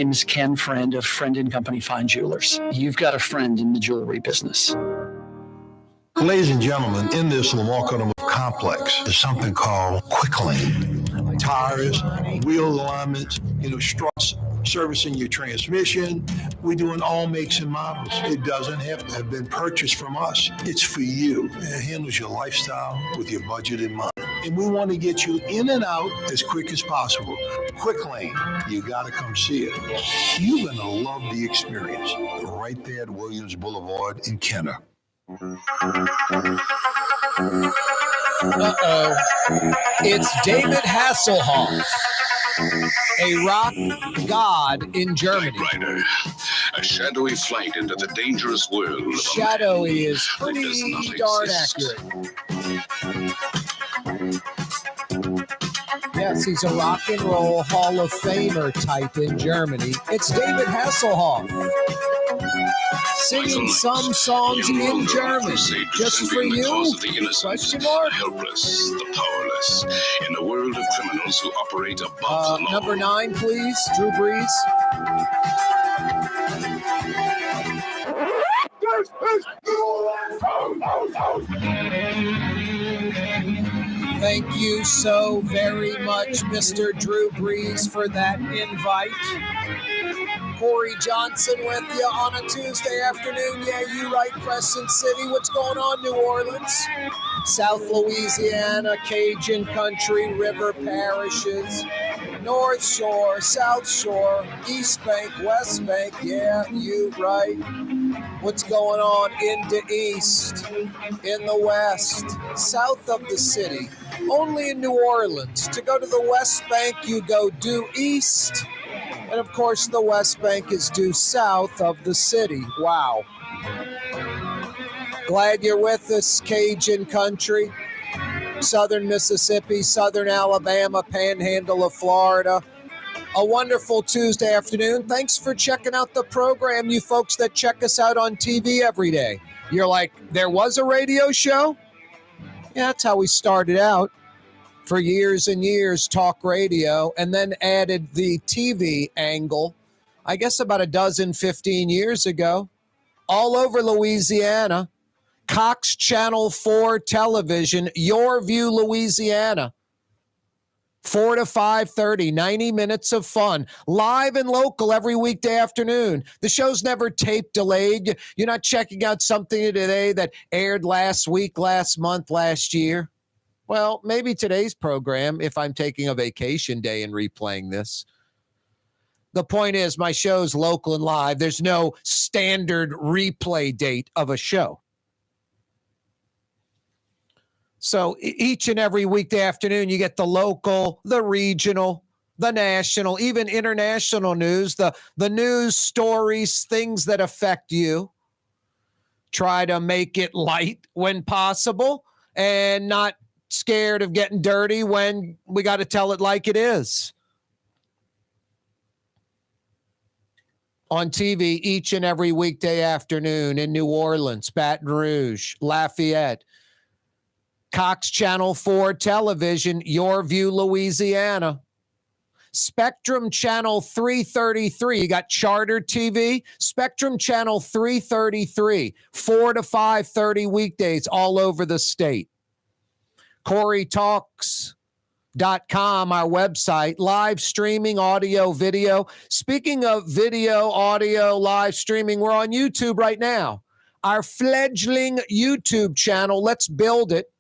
name is Ken Friend of Friend and Company Fine Jewelers. You've got a friend in the jewelry business. Ladies and gentlemen, in this Lamar Automotive complex, there's something called Quick Lane. Tires, wheel alignments, struts, servicing your transmission. We're doing all makes and models. It doesn't have to have been purchased from us. It's for you. It handles your lifestyle with your budget in mind. And we want to get you in and out as quick as possible. Quick Lane, you got to come see it. You're going to love the experience. Right there at Williams Boulevard in Kenner. Uh-oh. It's David Hasselhoff, a rock god in Germany. Knight Rider, a shadowy flight into the dangerous world. Shadowy is pretty darn accurate. Yes, he's a rock and roll Hall of Famer type in Germany. It's David Hasselhoff singing some songs in German just for you? Question mark? The helpless, the powerless, in a world of criminals who operate above the law. Number 9, please, Drew Brees. Thank you so very much, Mr. Drew Brees, for that invite. Corey Johnson with you on a Tuesday afternoon. Yeah, you right, Crescent City. What's going on, New Orleans? South Louisiana, Cajun country, river parishes, North Shore, South Shore, East Bank, West Bank. Yeah, you right. What's going on in the East, in the West, south of the city? Only in New Orleans. To go to the West Bank, you go due east. And, of course, the West Bank is due south of the city. Wow. Glad you're with us, Cajun country. Southern Mississippi, Southern Alabama, Panhandle of Florida. A wonderful Tuesday afternoon. Thanks for checking out the program, you folks that check us out on TV every day. You're like, there was a radio show? Yeah, that's how we started out. For years and years, talk radio, and then added the TV angle, I guess about 15 years ago, all over Louisiana. Cox Channel 4 television, Your View, Louisiana. 4 to 5:30, 90 minutes of fun, live and local every weekday afternoon. The show's never tape delayed. You're not checking out something today that aired last week, last month, last year. Well, maybe today's program, if I'm taking a vacation day and replaying this. The point is, my show's local and live. There's no standard replay date of a show. So each and every weekday afternoon, you get the local, the regional, the national, even international news, the news stories, things that affect you. Try to make it light when possible and not scared of getting dirty when we got to tell it like it is. On TV each and every weekday afternoon in New Orleans, Baton Rouge, Lafayette, Cox Channel 4 television, Your View, Louisiana. Spectrum Channel 333. You got Charter TV, Spectrum Channel 333, 4 to 5:30 weekdays all over the state. CoreyTalks.com, our website, live streaming, audio, video. Speaking of video, audio, live streaming, we're on YouTube right now. Our fledgling YouTube channel, let's build it.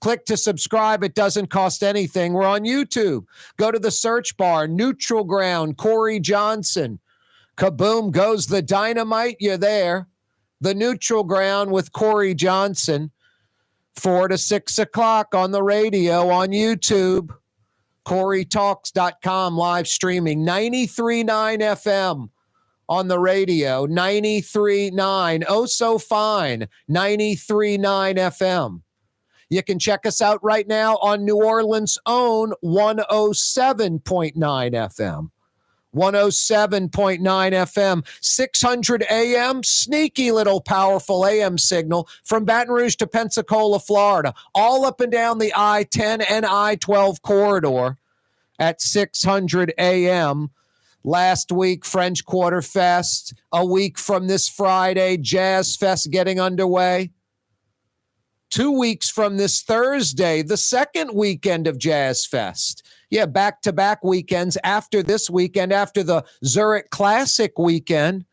Click to subscribe. It doesn't cost anything. We're on YouTube. Go to the search bar, Neutral Ground, Corey Johnson. Kaboom goes the dynamite. You're there. The Neutral Ground with Corey Johnson. 4 to 6 o'clock on the radio, on YouTube. CoreyTalks.com live streaming. 93.9 FM on the radio. 93.9. Oh, so fine. 93.9 FM. You can check us out right now on New Orleans' own 107.9 FM. 107.9 FM, 600 AM, sneaky little powerful AM signal from Baton Rouge to Pensacola, Florida, all up and down the I-10 and I-12 corridor at 600 AM. Last week, French Quarter Fest. A week from this Friday, Jazz Fest getting underway. 2 weeks from this Thursday, the second weekend of Jazz Fest. Yeah, back-to-back weekends after this weekend, after the Zurich Classic weekend.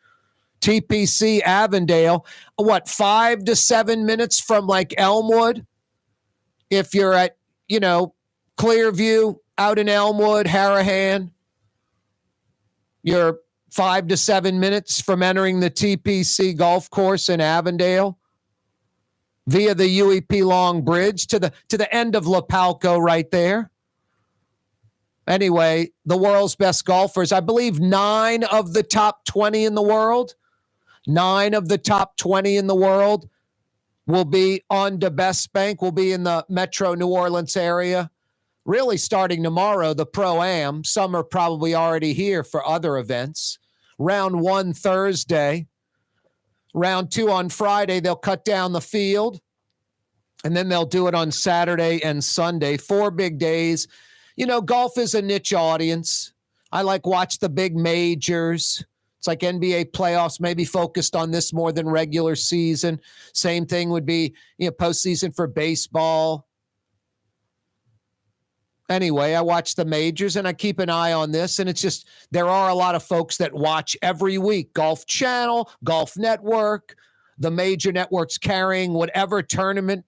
TPC Avondale, 5 to 7 minutes from like Elmwood? If you're at, Clearview, out in Elmwood, Harahan, you're 5 to 7 minutes from entering the TPC golf course in Avondale via the UEP Long Bridge to the end of Lapalco right there. Anyway, the world's best golfers, I believe 9 of the top 20 in the world, 9 of the top 20 in the world will be on the Best Bank, will be in the Metro New Orleans area. Really starting tomorrow, the Pro-Am. Some are probably already here for other events. Round 1 Thursday. Round 2 on Friday, they'll cut down the field. And then they'll do it on Saturday and Sunday. 4 big days. Golf is a niche audience. I watch the big majors. It's like NBA playoffs, maybe focused on this more than regular season. Same thing would be, postseason for baseball. Anyway, I watch the majors and I keep an eye on this. And it's just, there are a lot of folks that watch every week. Golf Channel, Golf Network, the major networks carrying whatever tournament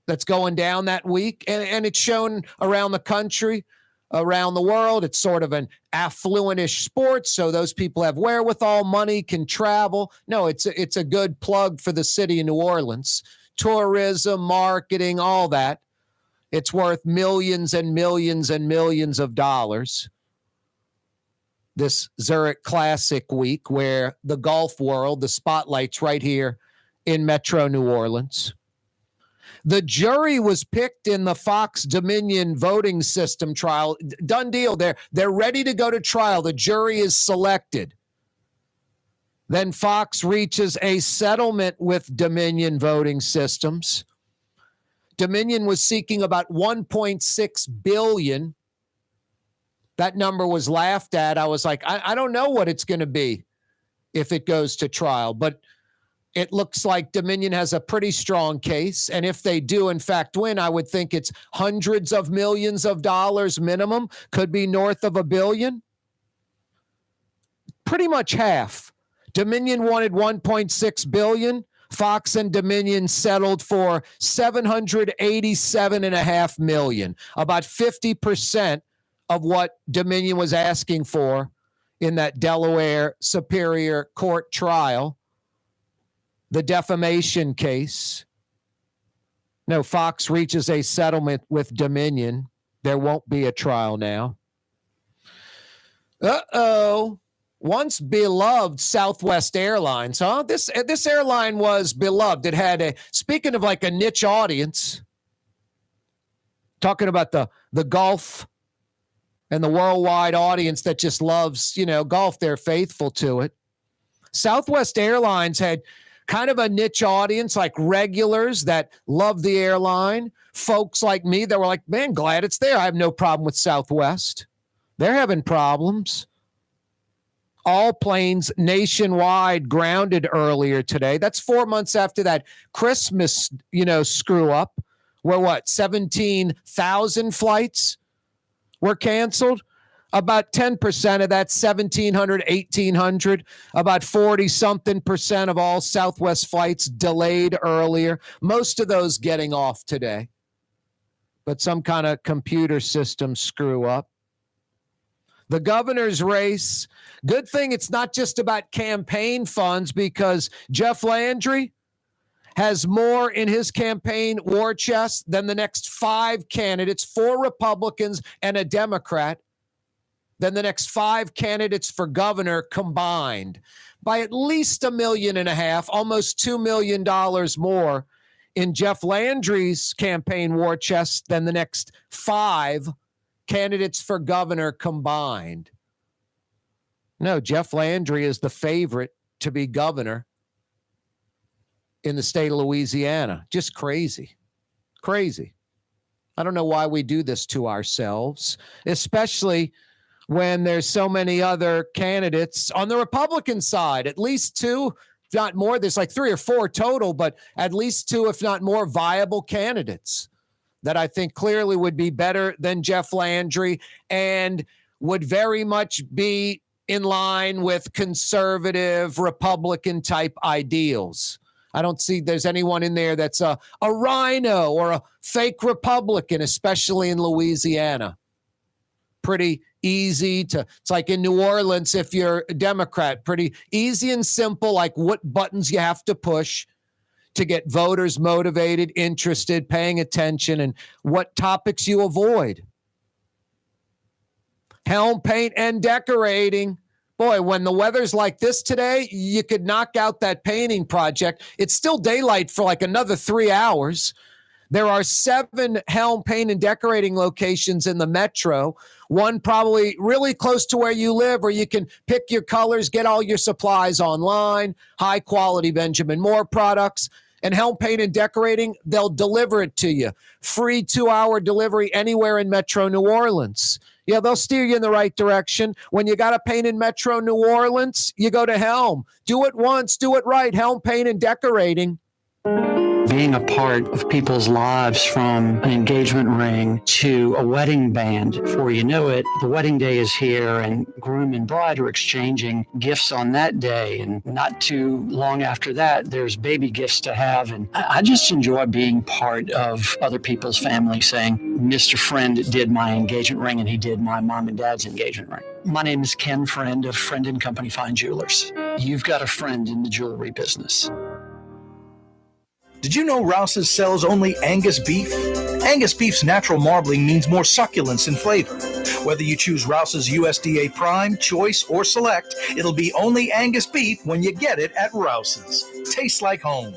that's going down that week. And it's shown around the country, around the world. It's sort of an affluentish sport. So those people have wherewithal, money, can travel. No, it's a good plug for the city of New Orleans. Tourism, marketing, all that. It's worth millions and millions and millions of dollars. This Zurich Classic week where the golf world, the spotlight's right here in Metro New Orleans. The jury was picked in the Fox Dominion voting system trial. Done deal. They're ready to go to trial. The jury is selected. Then Fox reaches a settlement with Dominion Voting Systems. Dominion was seeking about $1.6 billion. That number was laughed at. I was like, I don't know what it's going to be if it goes to trial, but it looks like Dominion has a pretty strong case. And if they do, in fact, win, I would think it's hundreds of millions of dollars minimum, could be north of $1 billion. Pretty much half. Dominion wanted $1.6 billion. Fox and Dominion settled for $787.5 million, about 50% of what Dominion was asking for in that Delaware Superior Court trial. The defamation case. No, Fox reaches a settlement with Dominion. There won't be a trial now. Uh-oh. Once beloved Southwest Airlines, huh? This airline was beloved. It had speaking of like a niche audience, talking about the golf and the worldwide audience that just loves, golf, they're faithful to it. Southwest Airlines had kind of a niche audience, like regulars that love the airline, folks like me that were like, man, glad it's there. I have no problem with Southwest. They're having problems. All planes nationwide grounded earlier today. That's 4 months after that Christmas, screw up, where 17,000 flights were canceled. About 10% of that, 1,700, 1,800, about 40-something% of all Southwest flights delayed earlier. Most of those getting off today. But some kind of computer system screw up. The governor's race, good thing it's not just about campaign funds, because Jeff Landry has more in his campaign war chest than the next 5 candidates, 4 Republicans and a Democrat, than the next 5 candidates for governor combined, by at least $1.5 million, almost $2 million more in Jeff Landry's campaign war chest than the next 5 candidates for governor combined. No, Jeff Landry is the favorite to be governor in the state of Louisiana. Just crazy. Crazy. I don't know why we do this to ourselves, especially when there's so many other candidates on the Republican side, at least two, if not more. There's like 3 or 4 total, but at least 2, if not more, viable candidates that I think clearly would be better than Jeff Landry and would very much be in line with conservative Republican type ideals. I don't see there's anyone in there that's a rhino or a fake Republican, especially in Louisiana. Pretty easy to, it's like in New Orleans, if you're a Democrat, pretty easy and simple, like what buttons you have to push to get voters motivated, interested, paying attention, and what topics you avoid. Helm, paint, and decorating. Boy, when the weather's like this today, you could knock out that painting project. It's still daylight for like another 3 hours. There are 7 Helm, paint, and decorating locations in the metro. One probably really close to where you live, where you can pick your colors, get all your supplies online, high-quality Benjamin Moore products. And Helm, paint, and decorating, they'll deliver it to you. Free 2-hour delivery anywhere in Metro New Orleans. Yeah, they'll steer you in the right direction. When you got to paint in Metro New Orleans, you go to Helm. Do it once, do it right. Helm, paint, and decorating. Being a part of people's lives, from an engagement ring to a wedding band. Before you know it, the wedding day is here and groom and bride are exchanging gifts on that day. And not too long after that, there's baby gifts to have. And I just enjoy being part of other people's families, saying, Mr. Friend did my engagement ring and he did my mom and dad's engagement ring. My name is Ken Friend of Friend & Company Fine Jewelers. You've got a friend in the jewelry business. Did you know Rouse's sells only Angus beef? Angus beef's natural marbling means more succulence and flavor. Whether you choose Rouse's USDA Prime, Choice, or Select, it'll be only Angus beef when you get it at Rouse's. Tastes like home.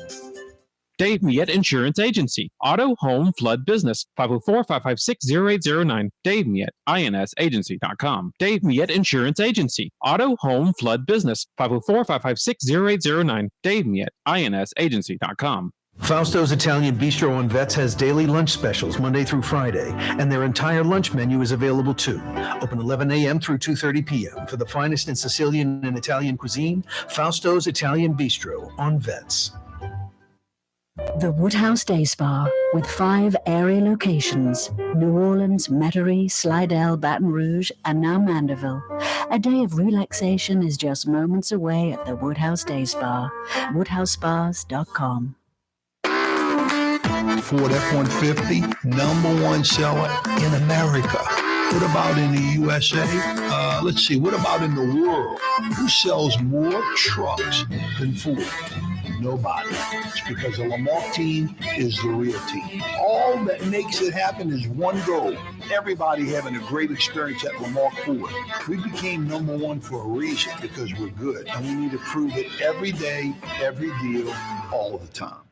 Dave Miette Insurance Agency. Auto, home, flood, business. 504-556-0809. Dave Miette, INSagency.com. Dave Miette Insurance Agency. Auto, home, flood, business. 504-556-0809. Dave Miette, INSagency.com. Fausto's Italian Bistro on Vets has daily lunch specials Monday through Friday, and their entire lunch menu is available too. Open 11 a.m. through 2:30 p.m. For the finest in Sicilian and Italian cuisine, Fausto's Italian Bistro on Vets. The Woodhouse Day Spa, with 5 area locations: New Orleans, Metairie, Slidell, Baton Rouge, and now Mandeville. A day of relaxation is just moments away at the Woodhouse Day Spa. WoodhouseSpas.com. Ford F-150, #1 seller in America. What about in the USA? Let's see, what about in the world? Who sells more trucks than Ford? Nobody. It's because the Lamarck team is the real team. All that makes it happen is one goal: everybody having a great experience at Lamarck Ford. We became #1 for a reason, because we're good, and we need to prove it every day, every deal, all the time.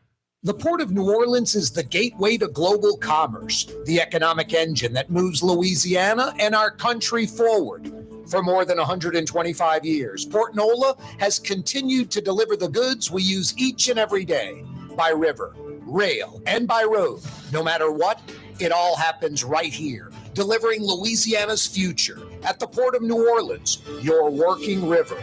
The Port of New Orleans is the gateway to global commerce, the economic engine that moves Louisiana and our country forward. For more than 125 years, Port Nola has continued to deliver the goods we use each and every day, by river, rail, and by road. No matter what, it all happens right here, delivering Louisiana's future at the Port of New Orleans, your working river.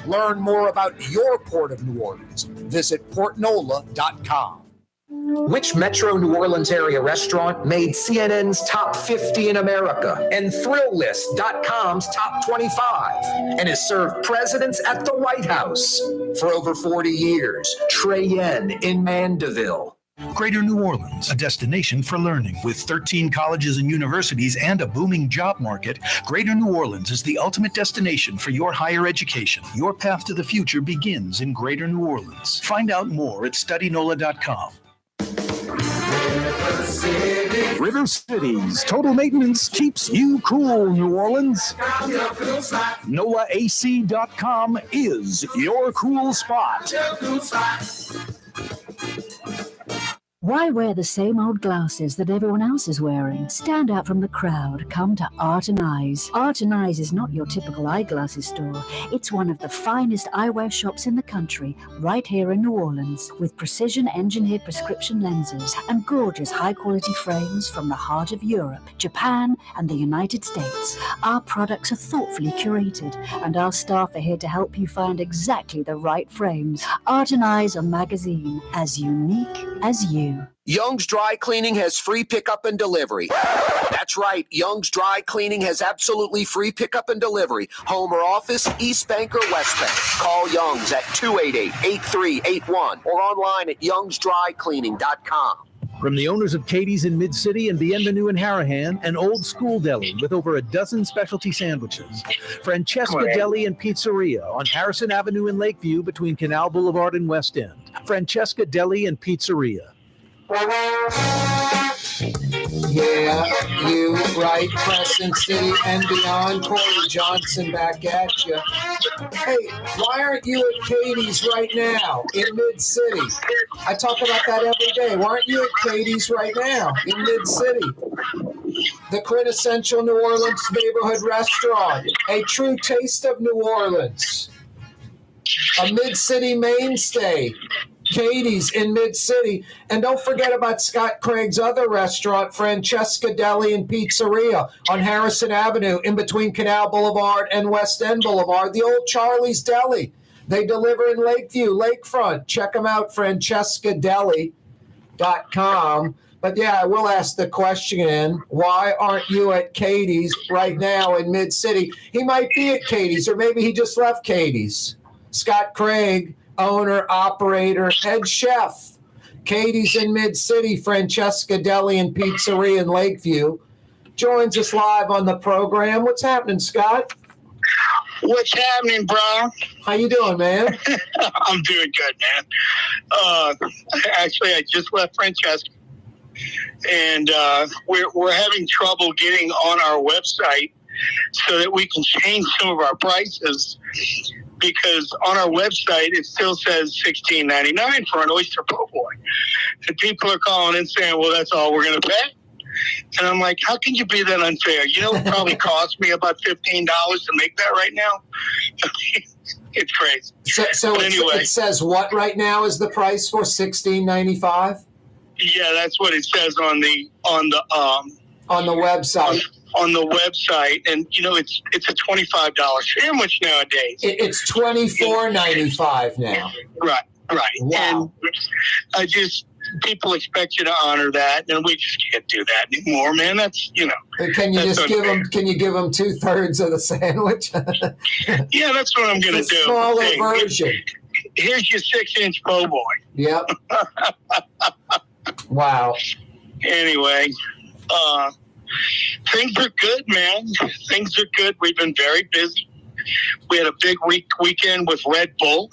Learn more about your Port of New Orleans. Visit portnola.com. Which Metro New Orleans area restaurant made CNN's top 50 in America and ThrillList.com's top 25 and has served presidents at the White House for over 40 years? Trey Yen in Mandeville. Greater New Orleans, a destination for learning. With 13 colleges and universities and a booming job market, Greater New Orleans is the ultimate destination for your higher education. Your path to the future begins in Greater New Orleans. Find out more at studynola.com. River Cities Total Maintenance keeps you cool, New Orleans. NOLAAC.com is your cool spot. Why wear the same old glasses that everyone else is wearing? Stand out from the crowd. Come to Art and Eyes. Art and Eyes is not your typical eyeglasses store. It's one of the finest eyewear shops in the country, right here in New Orleans, with precision-engineered prescription lenses and gorgeous high-quality frames from the heart of Europe, Japan, and the United States. Our products are thoughtfully curated, and our staff are here to help you find exactly the right frames. Art and Eyes, a magazine as unique as you. Young's Dry Cleaning has free pickup and delivery. That's right. Young's Dry Cleaning has absolutely free pickup and delivery. Home or office, East Bank or West Bank. Call Young's at 288-8381 or online at youngsdrycleaning.com. From the owners of Katie's in Mid-City and Bienvenue in Harahan, an old school deli with over a dozen specialty sandwiches. Francesca Deli and Pizzeria on Harrison Avenue in Lakeview between Canal Boulevard and West End. Francesca Deli and Pizzeria. Yeah, you right, Crescent City and beyond. Corey Johnson back at you. Hey, why aren't you at Katie's right now in Mid-City? I talk about that every day. Why aren't you at Katie's right now in Mid-City? The quintessential New Orleans neighborhood restaurant. A true taste of New Orleans. A Mid-City mainstay. Katie's in Mid-City. And don't forget about Scott Craig's other restaurant, Francesca Deli and Pizzeria on Harrison Avenue in between Canal Boulevard and West End Boulevard, the old Charlie's Deli. They deliver in Lakeview, Lakefront. Check them out, francescadeli.com. But yeah, I will ask the question, why aren't you at Katie's right now in Mid-City? He might be at Katie's, or maybe he just left Katie's. Scott Craig, owner, operator, head chef. Katie's in Mid-City, Francesca Deli and Pizzeria in Lakeview. Joins us live on the program. What's happening, Scott? What's happening, bro? How you doing, man? I'm doing good, man. Actually, I just left Francesca, and we're having trouble getting on our website so that we can change some of our prices. Because on our website, it still says $16.99 for an oyster po' boy. And people are calling and saying, well, that's all we're going to pay. And I'm like, how can you be that unfair? You know, it probably cost me about $15 to make that right now. It's crazy. So anyway, it says what right now is the price for $16.95? Yeah, that's what it says on the website. On the website, and you know it's a $25 sandwich nowadays. It's $24.95 now. Right. Wow. And people expect you to honor that, and we just can't do that anymore, man. That's Can you just give them? Can you give them 2/3 of the sandwich? Yeah, that's what I'm going to do. Smaller version. Here's your 6-inch po' boy. Yep. Wow. Anyway, things are good, man. Things are good. We've been very busy. We had a big weekend with Red Bull.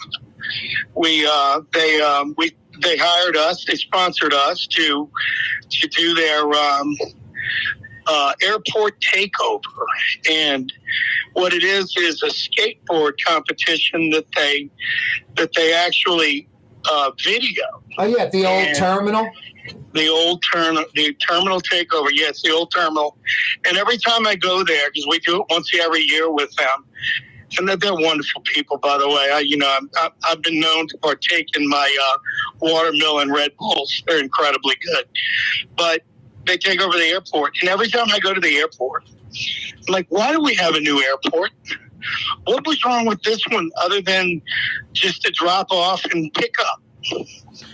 They hired us. They sponsored us to do their airport takeover. And what it is a skateboard competition that they actually video. Oh yeah, the old terminal. The terminal takeover. Yes, the old terminal. And every time I go there, because we do it once every year with them, and they're wonderful people, by the way. I've been known to partake in my watermelon Red Bulls. They're incredibly good. But they take over the airport, and every time I go to the airport, I'm like, why do we have a new airport? What was wrong with this one other than just to drop off and pick up?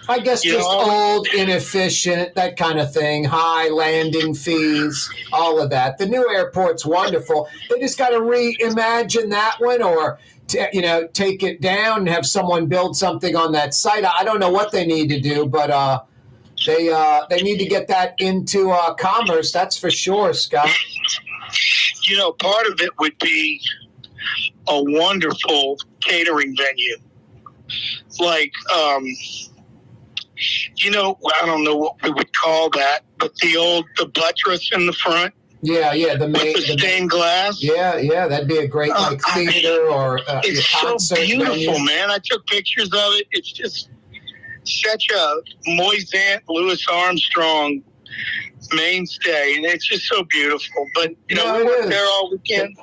I guess old, inefficient, that kind of thing, high landing fees, all of that. The new airport's wonderful. They just got to reimagine that one or, take it down and have someone build something on that site. I don't know what they need to do, but they need to get that into commerce, that's for sure, Scott. Part of it would be a wonderful catering venue. Like, I don't know what we would call that, but the buttress in the front. Yeah, the stained glass. Yeah, that'd be a great theater or it's concert so beautiful, venue. Man. I took pictures of it. It's just such a Moisant Louis Armstrong mainstay, and it's just so beautiful. But we work there all weekend,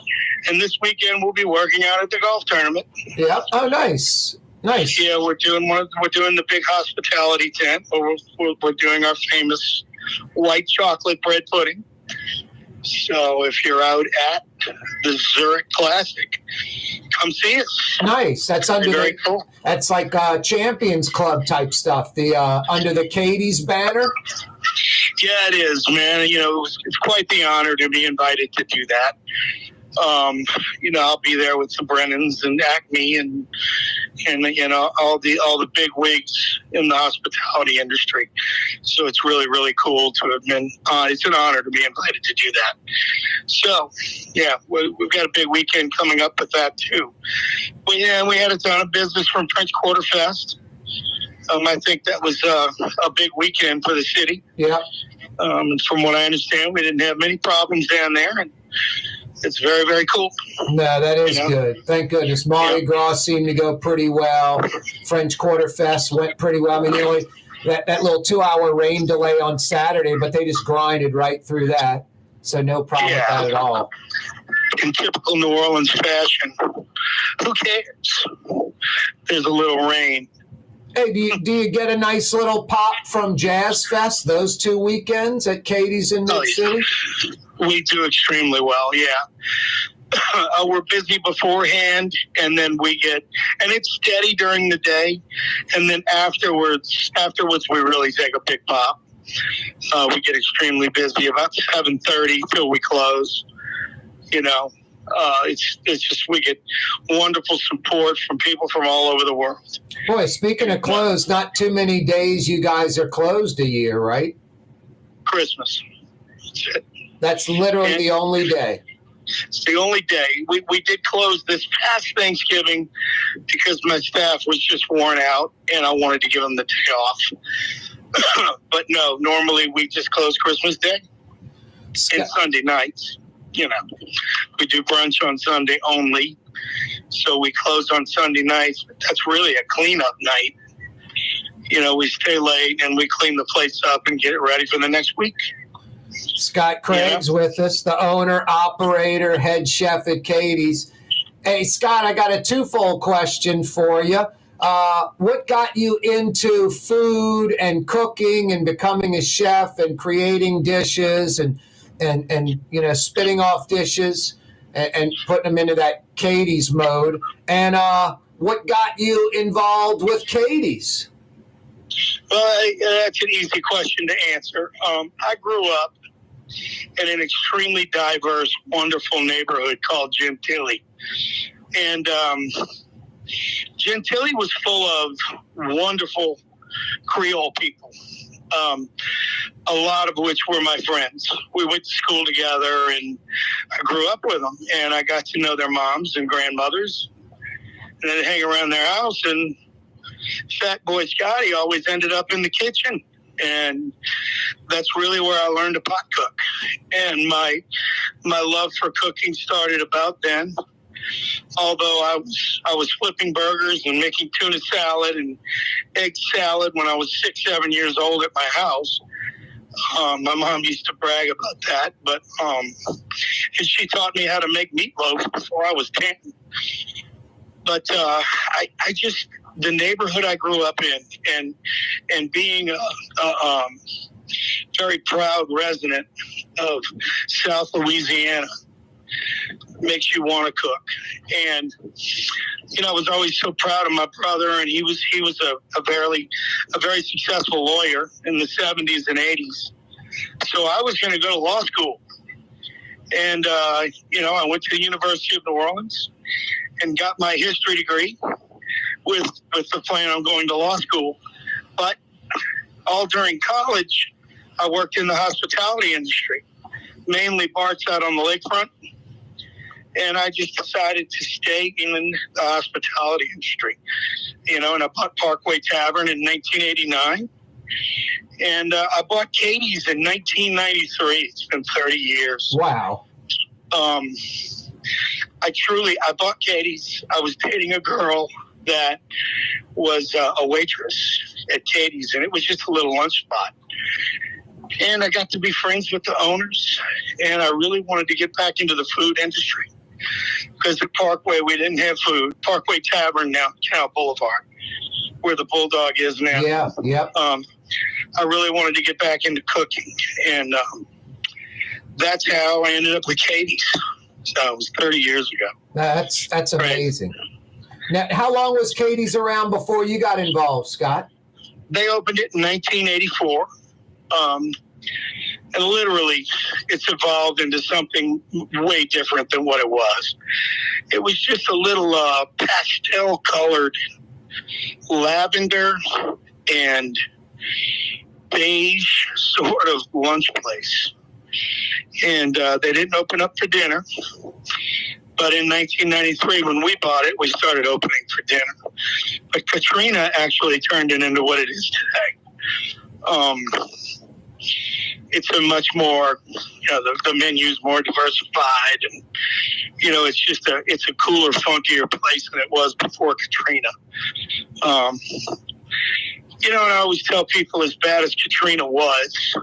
and this weekend we'll be working out at the golf tournament. Yeah. Oh, nice. Yeah, we're doing the big hospitality tent. We're doing our famous white chocolate bread pudding. So if you're out at the Zurich Classic, come see us. Nice. That's very cool. That's like Champions Club type stuff. The under the Katie's banner. Yeah, it is, man. It's quite the honor to be invited to do that. I'll be there with the Brennans and Acme and all the big wigs in the hospitality industry. So it's really, really cool to have been. It's an honor to be invited to do that. So yeah, we've got a big weekend coming up with that too. We had a ton of business from French Quarter Fest. I think that was a big weekend for the city. Yeah. And from what I understand, we didn't have many problems down there, and it's very, very cool. No, that is good. Thank goodness. Mardi Gras seemed to go pretty well. French Quarter Fest went pretty well. I mean, that little 2-hour rain delay on Saturday, but they just grinded right through that. So no problem with that at all. In typical New Orleans fashion, who cares? There's a little rain. Hey, do you get a nice little pop from Jazz Fest those 2 weekends at Katie's in Mid-City? We do extremely well, yeah. We're busy beforehand, and then and it's steady during the day, and then afterwards we really take a big pop. We get extremely busy about 7:30 till we close. It's just we get wonderful support from people from all over the world. Boy, speaking of closed, not too many days you guys are closed a year, right? Christmas. That's it. That's literally the only day. It's the only day. We did close this past Thanksgiving because my staff was just worn out, and I wanted to give them the day off. But no, normally we just close Christmas Day and Sunday nights. We do brunch on Sunday only. So we close on Sunday nights. But that's really a cleanup night. We stay late and we clean the place up and get it ready for the next week. Scott Craig's with us, the owner, operator, head chef at Katie's. Hey, Scott, I got a twofold question for you. What got you into food and cooking and becoming a chef and creating dishes and spitting off dishes and putting them into that Katie's mode? And what got you involved with Katie's? Well, that's an easy question to answer. I grew up in an extremely diverse, wonderful neighborhood called Gentilly. And Gentilly was full of wonderful Creole people, a lot of which were my friends. We went to school together, and I grew up with them, and I got to know their moms and grandmothers, and then hang around their house, and Fat Boy Scotty always ended up in the kitchen. And that's really where I learned to pot cook. And my love for cooking started about then. Although I was flipping burgers and making tuna salad and egg salad when I was 6-7 years old at my house. My mom used to brag about that, but and she taught me how to make meatloaf before I was 10. But I just, the neighborhood I grew up in, and being a very proud resident of South Louisiana makes you want to cook. And I was always so proud of my brother, and he was a very successful lawyer in the 70s and 80s. So I was going to go to law school, and I went to the University of New Orleans and got my history degree with the plan on going to law school. But all during college, I worked in the hospitality industry, mainly barts out on the lakefront. And I just decided to stay in the hospitality industry, and I bought Parkway Tavern in 1989. And I bought Katie's in 1993. It's been 30 years. Wow. I bought Katie's. I was dating a girl that was a waitress. at Katie's, and it was just a little lunch spot. And I got to be friends with the owners, and I really wanted to get back into the food industry because at Parkway, we didn't have food. Parkway Tavern, now Canal Boulevard, where the Bulldog is now. Yeah, yep. I really wanted to get back into cooking, and that's how I ended up with Katie's. So it was 30 years ago. That's amazing. Now, how long was Katie's around before you got involved, Scott? They opened it in 1984. And literally, it's evolved into something way different than what it was. It was just a little pastel-colored lavender and beige sort of lunch place. And they didn't open up for dinner. But in 1993, when we bought it, we started opening for dinner. But Katrina actually turned it into what it is today. It's a much more, the menu's more diversified, and it's just it's a cooler, funkier place than it was before Katrina. And I always tell people, as bad as Katrina was,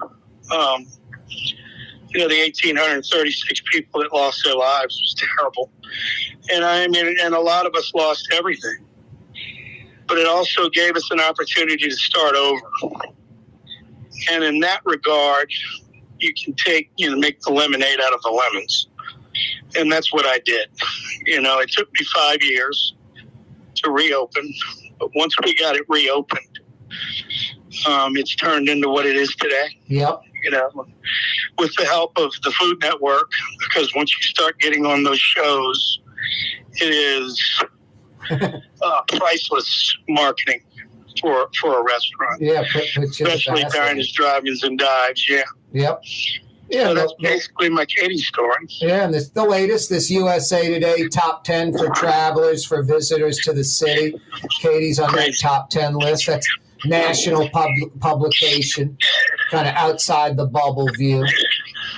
the 1,836 people that lost their lives was terrible. And and a lot of us lost everything. But it also gave us an opportunity to start over. And in that regard, you can make the lemonade out of the lemons. And that's what I did. It took me 5 years to reopen. But once we got it reopened, it's turned into what it is today. Yep. With the help of the Food Network, because once you start getting on those shows, it is priceless marketing for a restaurant. Yeah, especially diners, drive-ins, and dives. Yeah. Yep. Yeah, so that's basically my Katie story. Yeah, and the latest, this USA Today top 10 for travelers, for visitors to the city. Katie's on that top 10 list. That's national publication, kind of outside the bubble view.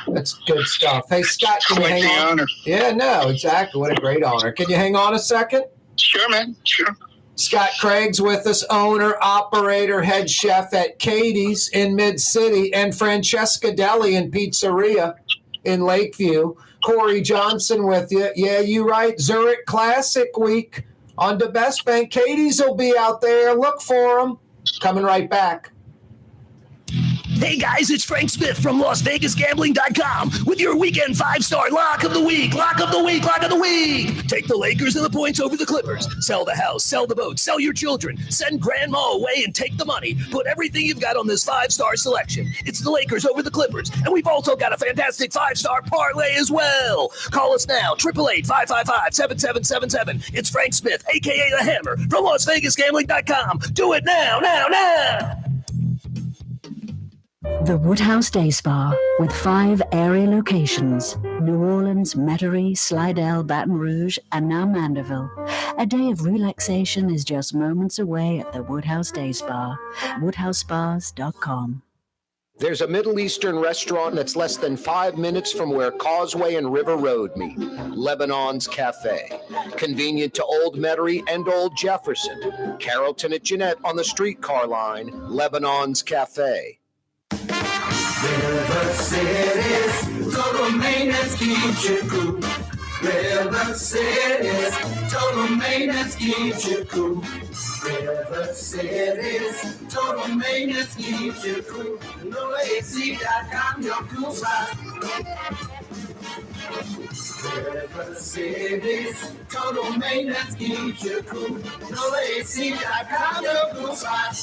That's good stuff. Hey, Scott, can you hang on? Honor. Yeah, no, exactly. What a great honor. Can you hang on a second? Sure, man. Sure. Scott Craig's with us, owner, operator, head chef at Katie's in Mid-City, and Francesca Deli and Pizzeria in Lakeview. Corey Johnson with you. Yeah, you right. Zurich Classic Week on the Best Bank. Katie's will be out there. Look for them. Coming right back. Hey guys, it's Frank Smith from LasVegasGambling.com with your weekend 5-star lock of the week. Lock of the week. Lock of the week. Take the Lakers and the points over the Clippers. Sell the house, sell the boat, sell your children. Send grandma away and take the money. Put everything you've got on this 5-star selection. It's the Lakers over the Clippers. And we've also got a fantastic 5-star parlay as well. Call us now, 888-555-7777. It's Frank Smith, a.k.a. The Hammer, from LasVegasGambling.com. Do it now. The Woodhouse Day Spa, with 5 area locations: New Orleans, Metairie, Slidell, Baton Rouge, and now Mandeville. A day of relaxation is just moments away at the Woodhouse Day Spa. WoodhouseSpas.com. There's a Middle Eastern restaurant that's less than 5 minutes from where Causeway and River Road meet, Lebanon's Cafe. Convenient to Old Metairie and Old Jefferson. Carrollton at Jeanette on the streetcar line, Lebanon's Cafe. River City's total maintenance keeps you cool. River City's total maintenance keeps you cool. River City's total maintenance keeps you cool. NoAC.com, your cool spot. River City's total maintenance keeps you cool. NoAC.com, your cool spot.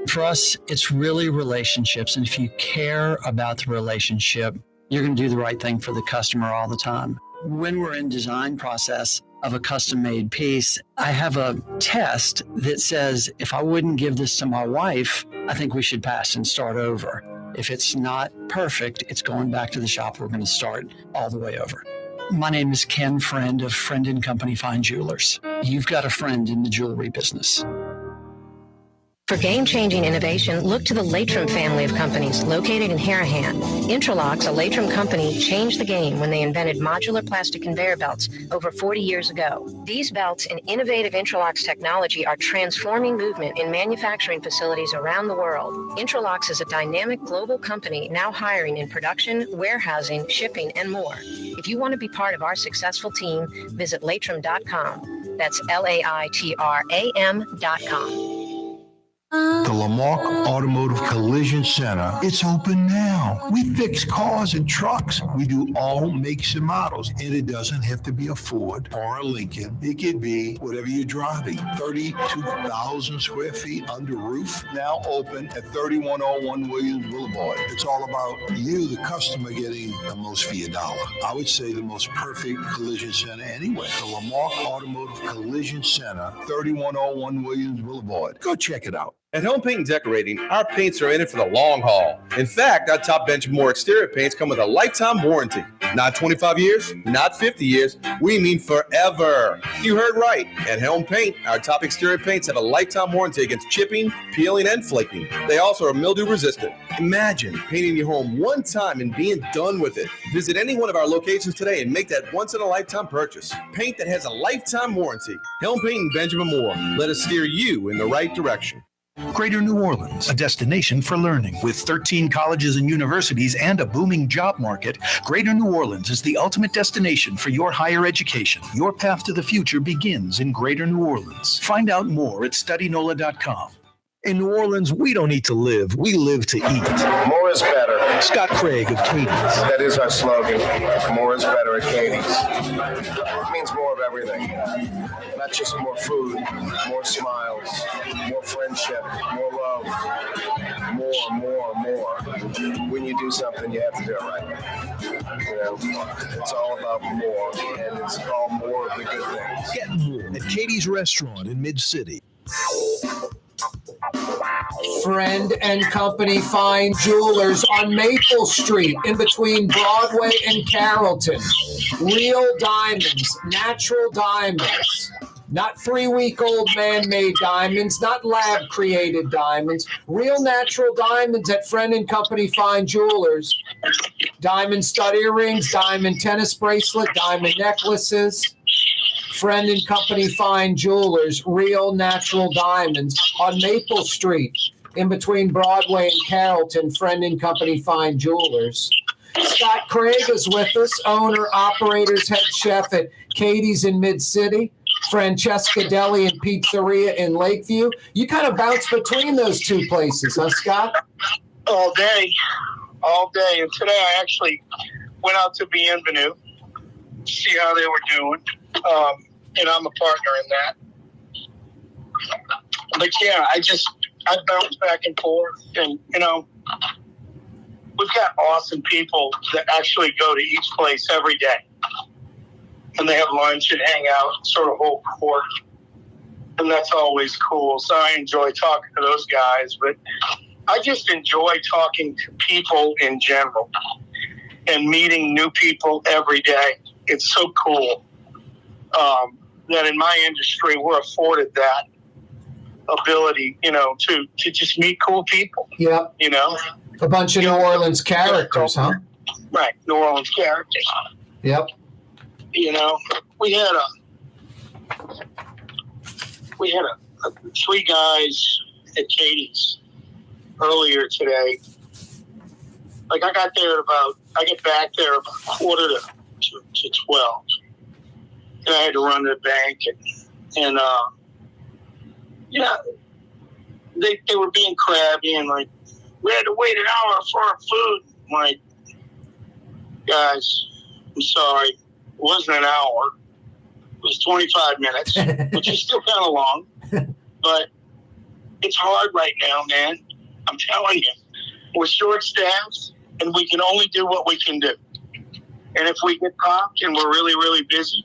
For us, it's really relationships. And if you care about the relationship, you're going to do the right thing for the customer all the time. When we're in design process of a custom-made piece, I have a test that says, if I wouldn't give this to my wife, I think we should pass and start over. If it's not perfect, it's going back to the shop. We're going to start all the way over. My name is Ken Friend of Friend & Company Fine Jewelers. You've got a friend in the jewelry business. For game-changing innovation, look to the Latrim family of companies located in Harahan. Intralocks, a Latrim company, changed the game when they invented modular plastic conveyor belts over 40 years ago. These belts and innovative Intralocks technology are transforming movement in manufacturing facilities around the world. Intralocks is a dynamic global company now hiring in production, warehousing, shipping, and more. If you want to be part of our successful team, visit Latrim.com. That's LAITRAM.com. The Lamarck Automotive Collision Center, it's open now. We fix cars and trucks. We do all makes and models. And it doesn't have to be a Ford or a Lincoln. It could be whatever you're driving. 32,000 square feet under roof, now open at 3101 Williams Boulevard. It's all about you, the customer, getting the most for your dollar. I would say the most perfect collision center anyway. The Lamarck Automotive Collision Center, 3101 Williams Boulevard. Go check it out. At Home Paint and Decorating, our paints are in it for the long haul. In fact, our Top Benchmore exterior paints come with a lifetime warranty. Not 25 years, not 50 years, we mean forever. You heard right. At Home Paint, our top exterior paints have a lifetime warranty against chipping, peeling, and flaking. They also are mildew resistant. Imagine painting your home one time and being done with it. Visit any one of our locations today and make that once-in-a-lifetime purchase. Paint that has a lifetime warranty. Helm Paint and Benjamin Moore. Let us steer you in the right direction. Greater New Orleans, a destination for learning. With 13 colleges and universities and a booming job market, Greater New Orleans is the ultimate destination for your higher education. Your path to the future begins in Greater New Orleans. Find out more at studynola.com. In New Orleans, we don't eat to live, we live to eat. More is better. Scott Craig of Katie's. That is our slogan. More is better at Katie's. It means more of everything. Not just more food, more smiles, more friendship, more love, more. When you do something, you have to do it right. You know, it's all about more, and it's all more of the good things. Get more at Katie's Restaurant in Mid-City. Friend and Company Fine Jewelers on Maple Street in between Broadway and Carrollton. Real diamonds, natural diamonds. Not 3-week-old man-made diamonds, not lab-created diamonds. Real natural diamonds at Friend and Company Fine Jewelers. Diamond stud earrings, diamond tennis bracelet, diamond necklaces. Friend and Company Fine Jewelers, real natural diamonds on Maple Street in between Broadway and Carrollton. Friend and Company Fine Jewelers. Scott Craig is with us, owner, operators, head chef at Katie's in Mid-City, Francesca Deli and Pizzeria in Lakeview. You kind of bounce between those two places, huh, Scott? All day. And today I actually went out to Bienvenue, see how they were doing. And I'm a partner in that. But yeah, I bounce back and forth. And, you know, we've got awesome people that actually go to each place every day. And they have lunch and hang out, sort of whole court. And that's always cool. So I enjoy talking to those guys. But I just enjoy talking to people in general and meeting new people every day. It's so cool. That in my industry, we're afforded that ability, you know, to just meet cool people. Yep. You know? A bunch of New Orleans characters, huh? Right. New Orleans characters. Yep. You know, we had three guys at Katie's earlier today. Like I get back there about 11:45 to 12. And I had to run to the bank and they were being crabby and like, we had to wait an hour for our food. I'm like, guys, I'm sorry. It wasn't an hour. It was 25 minutes, which is still kind of long. But it's hard right now, man. I'm telling you. We're short-staffed, and we can only do what we can do. And if we get popped and we're really, really busy,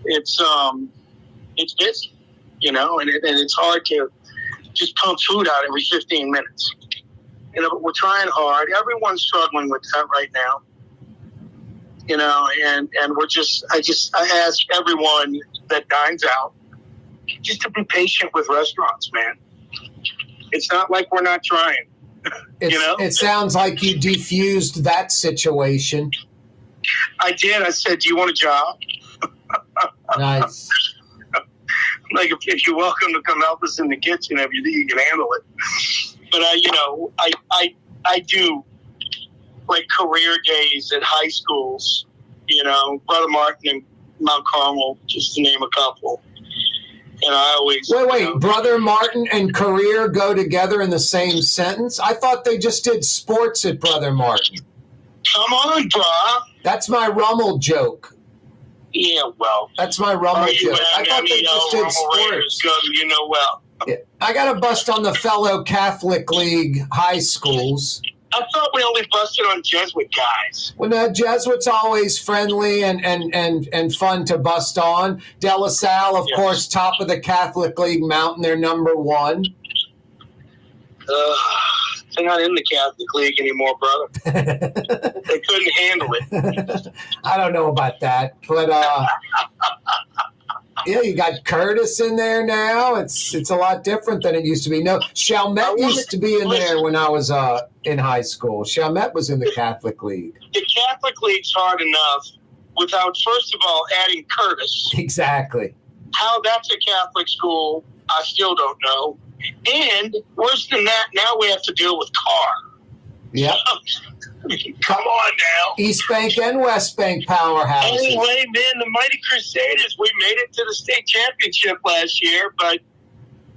it's busy, you know, and it's hard to just pump food out every 15 minutes. You know, but we're trying hard. Everyone's struggling with that right now, you know, and I ask everyone that dines out just to be patient with restaurants, man. It's not like we're not trying. It sounds like you defused that situation. I did. I said, "Do you want a job?" Nice. Like, if you're welcome to come help us in the kitchen, if you think you can handle it. But I do like career days at high schools. Brother Martin and Mount Carmel, just to name a couple. And I always wait. Brother Martin and career go together in the same sentence? I thought they just did sports at Brother Martin. Come on, brah. That's my Rummel joke. Yeah, well. That's my Rummel joke. I thought they just did sports. Well. Yeah. I got a bust on the fellow Catholic League high schools. I thought we only busted on Jesuit guys. Well, no, Jesuits always friendly and fun to bust on. De La Salle, of course, top of the Catholic League mountain. They're number one. They're not in the Catholic League anymore, brother. They couldn't handle it. I don't know about that, but yeah, you got Curtis in there now. It's a lot different than it used to be. No, Chalmette used to be in there when I was in high school. Chalmette was in the Catholic League. The Catholic League's hard enough without, first of all, adding Curtis. Exactly. How that's a Catholic school, I still don't know. And worse than that, now we have to deal with Kaare. Yeah. Come on now. East Bank and West Bank powerhouses. Anyway, man, the Mighty Crusaders, we made it to the state championship last year, but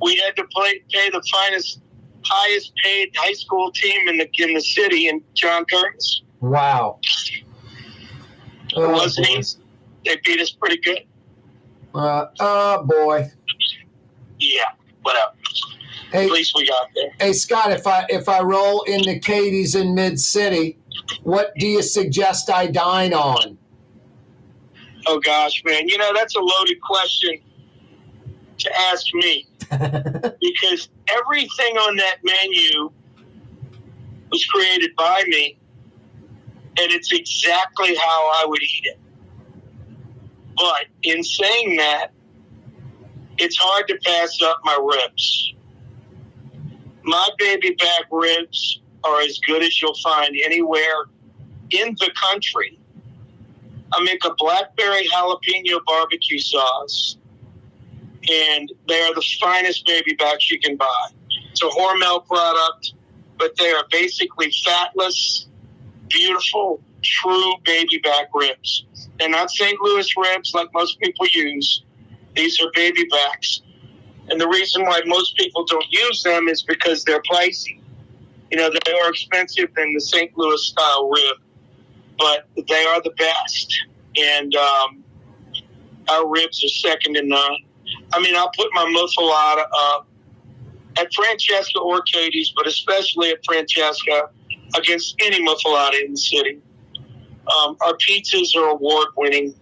we had to pay the highest paid high school team in the city, in John Curtis. Wow. It wasn't easy. They beat us pretty good. Boy. Yeah, whatever. Hey, at least we got there. Hey, Scott, if I roll into Katie's in Mid-City, what do you suggest I dine on? Oh, gosh, man. That's a loaded question to ask me. Because everything on that menu was created by me, and it's exactly how I would eat it. But in saying that, it's hard to pass up my ribs. My baby back ribs are as good as you'll find anywhere in the country. I make a blackberry jalapeno barbecue sauce, and they are the finest baby backs you can buy. It's a Hormel product, but they are basically fatless, beautiful, true baby back ribs. They're not St. Louis ribs like most people use. These are baby backs. And the reason why most people don't use them is because they're pricey. They're more expensive than the St. Louis style rib, but they are the best. And our ribs are second to none. I mean, I'll put my muffalata up at Francesca or Katie's, but especially at Francesca, against any muffalata in the city. Our pizzas are award-winning.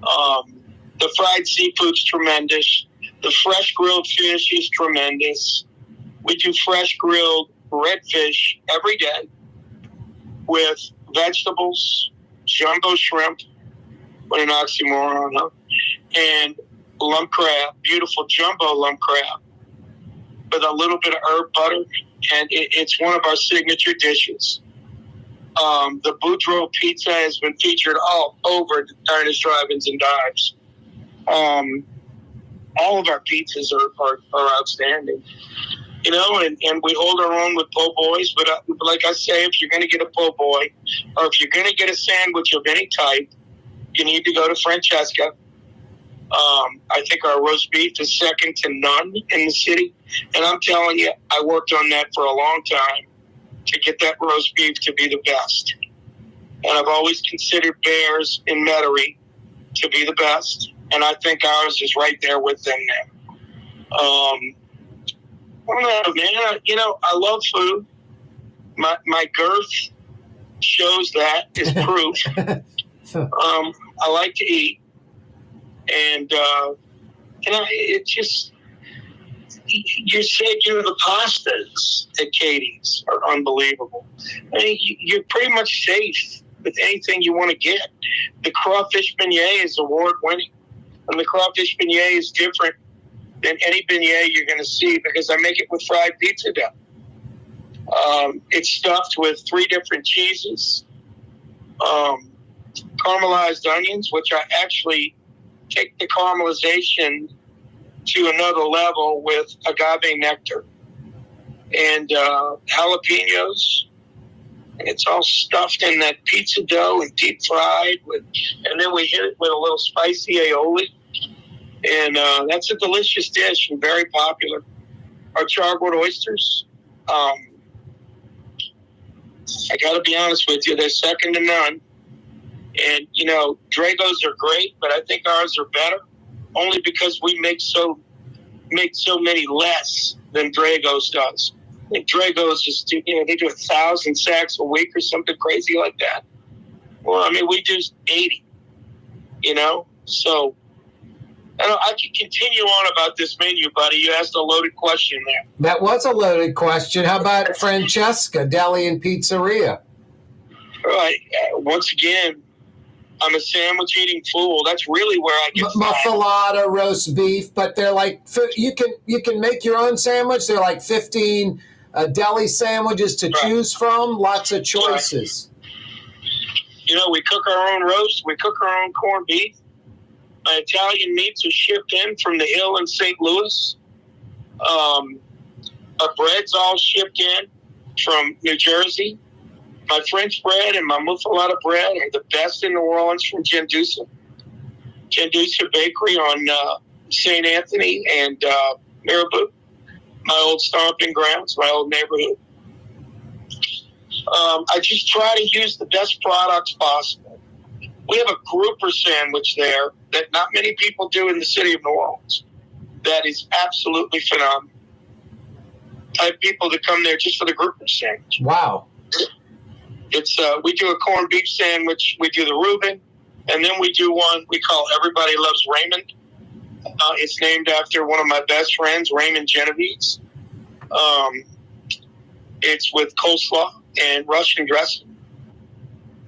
The fried seafood's tremendous. The fresh grilled fish is tremendous. We do fresh grilled redfish every day with vegetables, jumbo shrimp, what an oxymoron, huh? And lump crab, beautiful jumbo lump crab with a little bit of herb butter. And it's one of our signature dishes. The Boudreaux pizza has been featured all over the Diners, Drive-Ins, and Dives. All of our pizzas are outstanding, and we hold our own with po' boys. But like I say, if you're going to get a po' boy, or if you're going to get a sandwich of any type, you need to go to Francesca. I think our roast beef is second to none in the city. And I'm telling you, I worked on that for a long time to get that roast beef to be the best. And I've always considered Bears in Metairie to be the best. And I think ours is right there with them now. I don't know, man. I love food. My girth shows that, is proof. I like to eat. And, it just, you're saying, the pastas at Katie's are unbelievable. I mean, you're pretty much safe with anything you want to get. The crawfish beignet is award-winning. And the crawfish beignet is different than any beignet you're going to see, because I make it with fried pizza dough. It's stuffed with 3 different cheeses, caramelized onions, which I actually take the caramelization to another level with agave nectar, and jalapenos. And it's all stuffed in that pizza dough and deep fried and then we hit it with a little spicy aioli. And that's a delicious dish and very popular. Our chargrilled oysters, I got to be honest with you, they're second to none. And, Dragos are great, but I think ours are better only because we make so many less than Dragos does. I think Dragos just do, they do 1,000 sacks a week or something crazy like that. Well, we do 80, So I could continue on about this menu, buddy. You asked a loaded question there. That was a loaded question. How about Francesca Deli and Pizzeria? All right. Once again, I'm a sandwich eating fool. That's really where I get muffalata, roast beef, but they're like you can make your own sandwich. They're like 15 deli sandwiches to choose from. Lots of choices. We cook our own roast. We cook our own corned beef. My Italian meats are shipped in from the Hill in St. Louis. Our bread's all shipped in from New Jersey. My French bread and my muffalata bread are the best in New Orleans from Gendusa Bakery on St. Anthony and Marabou, my old stomping grounds, my old neighborhood. I just try to use the best products possible. We have a grouper sandwich there that not many people do in the city of New Orleans. That is absolutely phenomenal. I have people that come there just for the grouper sandwich. Wow. It's we do a corned beef sandwich, we do the Reuben, and then we do one we call Everybody Loves Raymond. It's named after one of my best friends, Raymond Genovese. It's with coleslaw and Russian dressing.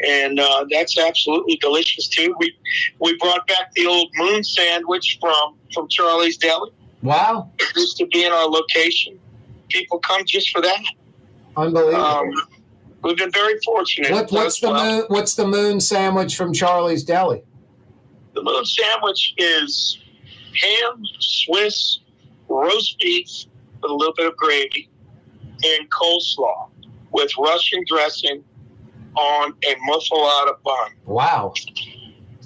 And that's absolutely delicious too. We brought back the old moon sandwich from Charlie's Deli. Wow. It used to be in our location. People come just for that. Unbelievable. We've been very fortunate. What's the moon sandwich from Charlie's Deli? The moon sandwich is ham, Swiss, roast beef with a little bit of gravy, and coleslaw with Russian dressing on a muffalata bun. Wow.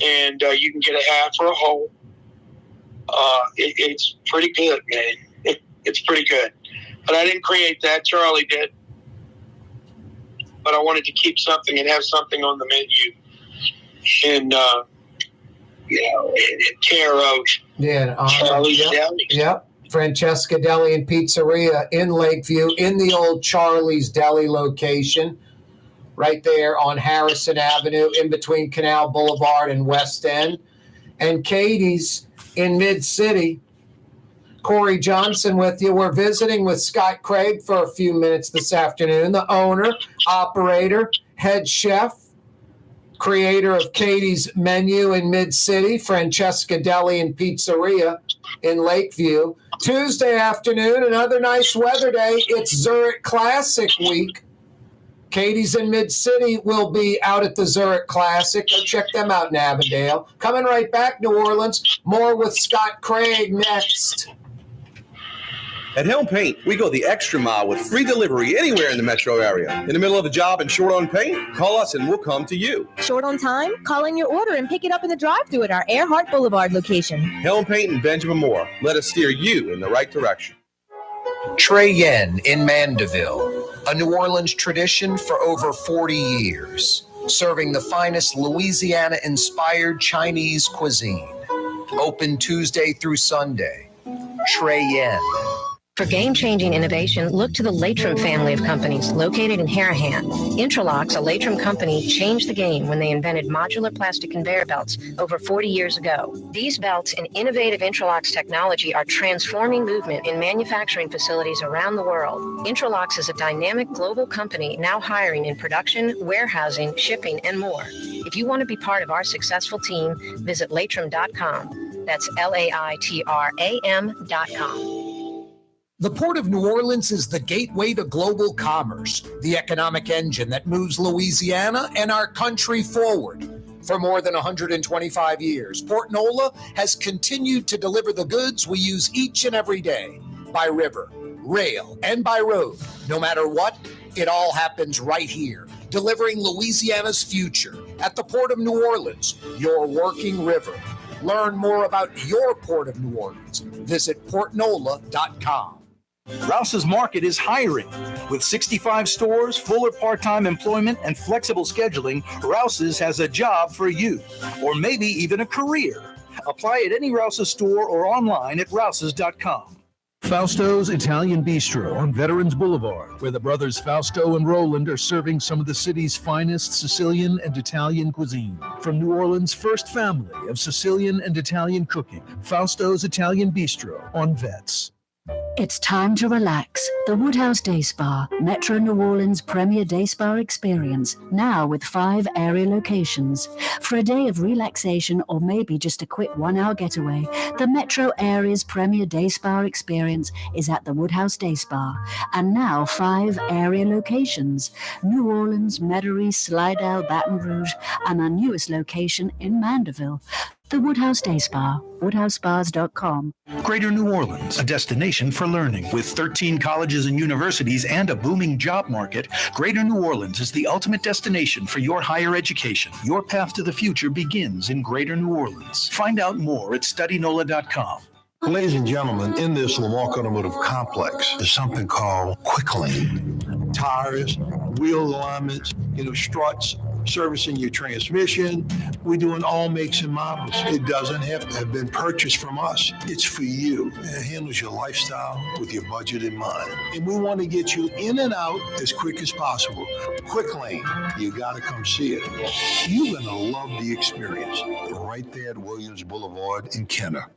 And you can get a half or a whole. It's pretty good, man. It's pretty good. But I didn't create that. Charlie did. But I wanted to keep something and have something on the menu. And, in care of Charlie's Deli. Yep. Francesca Deli and Pizzeria in Lakeview, in the old Charlie's Deli location, right there on Harrison Avenue, in between Canal Boulevard and West End. And Katie's in Mid-City. Corey Johnson with you. We're visiting with Scott Craig for a few minutes this afternoon, the owner, operator, head chef, creator of Katie's Menu in Mid-City, Francesca Deli and Pizzeria in Lakeview. Tuesday afternoon, another nice weather day. It's Zurich Classic week. Katie's in Mid-City will be out at the Zurich Classic. Go check them out in Avondale. Coming right back, New Orleans. More with Scott Craig next. At Helm Paint, we go the extra mile with free delivery anywhere in the metro area. In the middle of a job and short on paint? Call us and we'll come to you. Short on time? Call in your order and pick it up in the drive-thru at our Earhart Boulevard location. Helm Paint and Benjamin Moore. Let us steer you in the right direction. Trey Yen in Mandeville, a New Orleans tradition for over 40 years, serving the finest Louisiana-inspired Chinese cuisine. Open Tuesday through Sunday. Trey Yen. For game-changing innovation, look to the Latrim family of companies located in Harahan. Interlocks, a Latrim company, changed the game when they invented modular plastic conveyor belts over 40 years ago. These belts and innovative Interlocks technology are transforming movement in manufacturing facilities around the world. Interlocks is a dynamic global company now hiring in production, warehousing, shipping, and more. If you want to be part of our successful team, visit Latrim.com. That's LAITRAM.com. The Port of New Orleans is the gateway to global commerce, the economic engine that moves Louisiana and our country forward. For more than 125 years, Port Nola has continued to deliver the goods we use each and every day, by river, rail, and by road. No matter what, it all happens right here, delivering Louisiana's future at the Port of New Orleans, your working river. Learn more about your Port of New Orleans. Visit portnola.com. Rouse's Market is hiring. With 65 stores, full or part-time employment, and flexible scheduling, Rouse's has a job for you, or maybe even a career. Apply at any Rouse's store or online at rouses.com. Fausto's Italian Bistro on Veterans Boulevard, where the brothers Fausto and Roland are serving some of the city's finest Sicilian and Italian cuisine. From New Orleans' first family of Sicilian and Italian cooking, Fausto's Italian Bistro on Vets. It's time to relax. The Woodhouse Day Spa, Metro New Orleans' premier day spa experience, now with 5 area locations. For a day of relaxation or maybe just a quick 1-hour getaway, the Metro area's premier day spa experience is at the Woodhouse Day Spa. And now 5 area locations: New Orleans, Metairie, Slidell, Baton Rouge, and our newest location in Mandeville. The Woodhouse Day Spa, woodhousespas.com. Greater New Orleans, a destination for learning. With 13 colleges and universities and a booming job market, Greater New Orleans is the ultimate destination for your higher education. Your path to the future begins in Greater New Orleans. Find out more at studynola.com. Ladies and gentlemen, in this Lamarck Automotive Complex, there's something called quick lane. Tires, wheel alignments, struts, servicing your transmission. We're doing all makes and models. It doesn't have to have been purchased from us. It's for you. It handles your lifestyle with your budget in mind. And we want to get you in and out as quick as possible. Quick lane, you got to come see it. You're going to love the experience. Right there at Williams Boulevard in Kenner.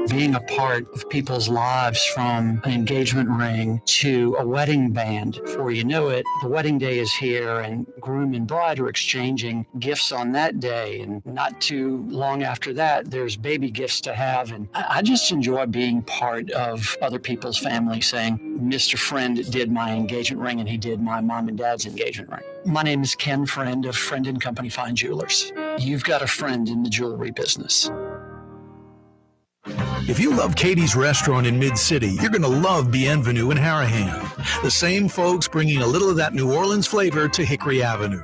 Being a part of people's lives, from an engagement ring to a wedding band. Before you know it, the wedding day is here and groom and bride are exchanging gifts on that day. And not too long after that, there's baby gifts to have. And I just enjoy being part of other people's family, saying, Mr. Friend did my engagement ring and he did my mom and dad's engagement ring. My name is Ken Friend of Friend & Company Fine Jewelers. You've got a friend in the jewelry business. If you love Katie's Restaurant in Mid-City, you're going to love Bienvenue in Harahan. The same folks bringing a little of that New Orleans flavor to Hickory Avenue.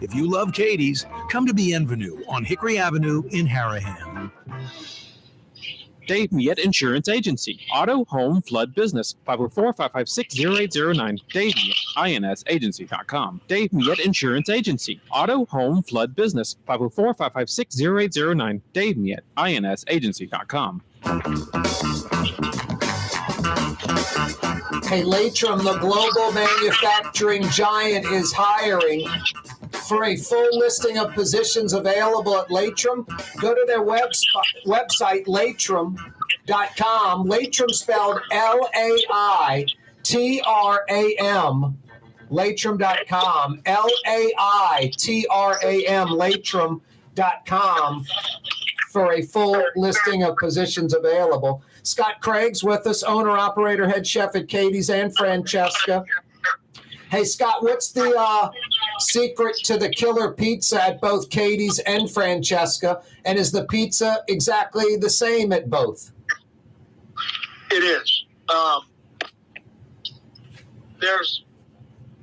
If you love Katie's, come to Bienvenue on Hickory Avenue in Harahan. Dave Miette Insurance Agency. Auto, home, flood, business. 504-556-0809. Dave Miette, INSagency.com. Dave Miette Insurance Agency. Auto, home, flood, business. 504-556-0809. Dave Miette, INSagency.com. Hey, Latrim, the global manufacturing giant, is hiring. For a full listing of positions available at Latrim, go to their website, Latrim.com. Latrim spelled L-A-I-T-R-A-M. Latrim.com. L-A-I-T-R-A-M. Latrim.com for a full listing of positions available. Scott Craig's with us, owner, operator, head chef at Katie's and Francesca. Hey, Scott, what's the secret to the killer pizza at both Katie's and Francesca? And is the pizza exactly the same at both? It is. There's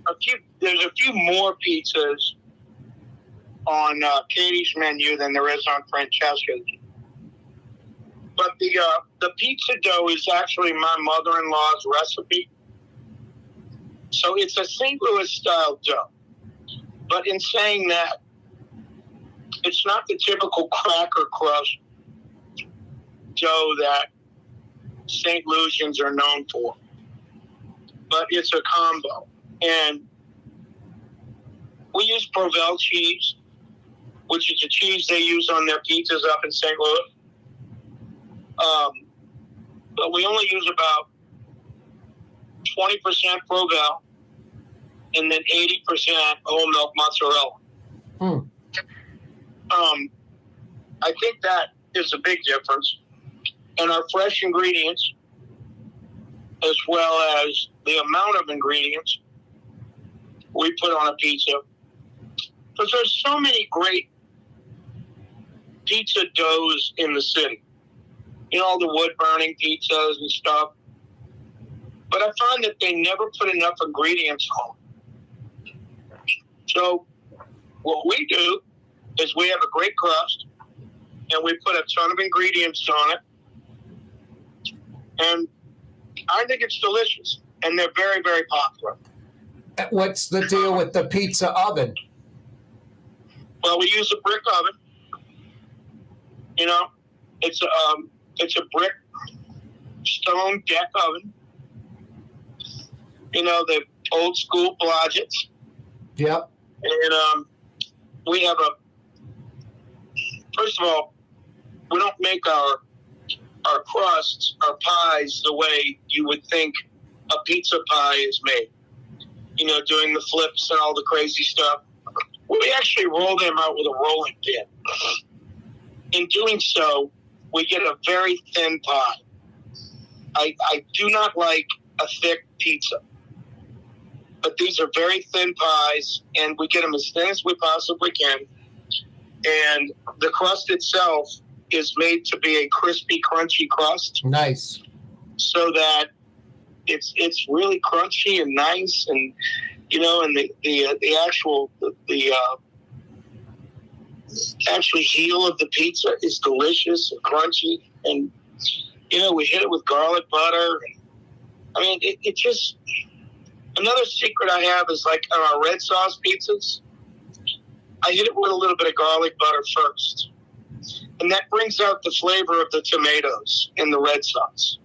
a few more pizzas on Katie's menu than there is on Francesca's. But the pizza dough is actually my mother-in-law's recipe. So it's a St. Louis style dough. But in saying that, it's not the typical cracker crust dough that St. Louisians are known for. But it's a combo. And we use Provel cheese, which is the cheese they use on their pizzas up in St. Louis. But we only use about 20% Provel and then 80% whole milk mozzarella. I think that is a big difference. And our fresh ingredients, as well as the amount of ingredients we put on a pizza. Because there's so many great pizza doughs in the city. You know, all the wood-burning pizzas and stuff. But I find that they never put enough ingredients on. So what we do is we have a great crust, and we put a ton of ingredients on it. And I think it's delicious, and they're very, very popular. What's the deal with the pizza oven? Well, we use a brick oven. You know, it's a brick stone deck oven. You know, the old school Blodgett's. Yep. And we have first of all, we don't make our crusts, our pies, the way you would think a pizza pie is made. You know, doing the flips and all the crazy stuff. We actually roll them out with a rolling pin. In doing so, we get a very thin pie. I do not like a thick pizza. But these are very thin pies, and we get them as thin as we possibly can. And the crust itself is made to be a crispy, crunchy crust. Nice. So that it's really crunchy and nice, and you know, and the actual actually heel of the pizza is delicious and crunchy, and you know, we hit it with garlic butter. And, I mean, it just. Another secret I have is like on our red sauce pizzas, I hit it with a little bit of garlic butter first. And that brings out the flavor of the tomatoes in the red sauce.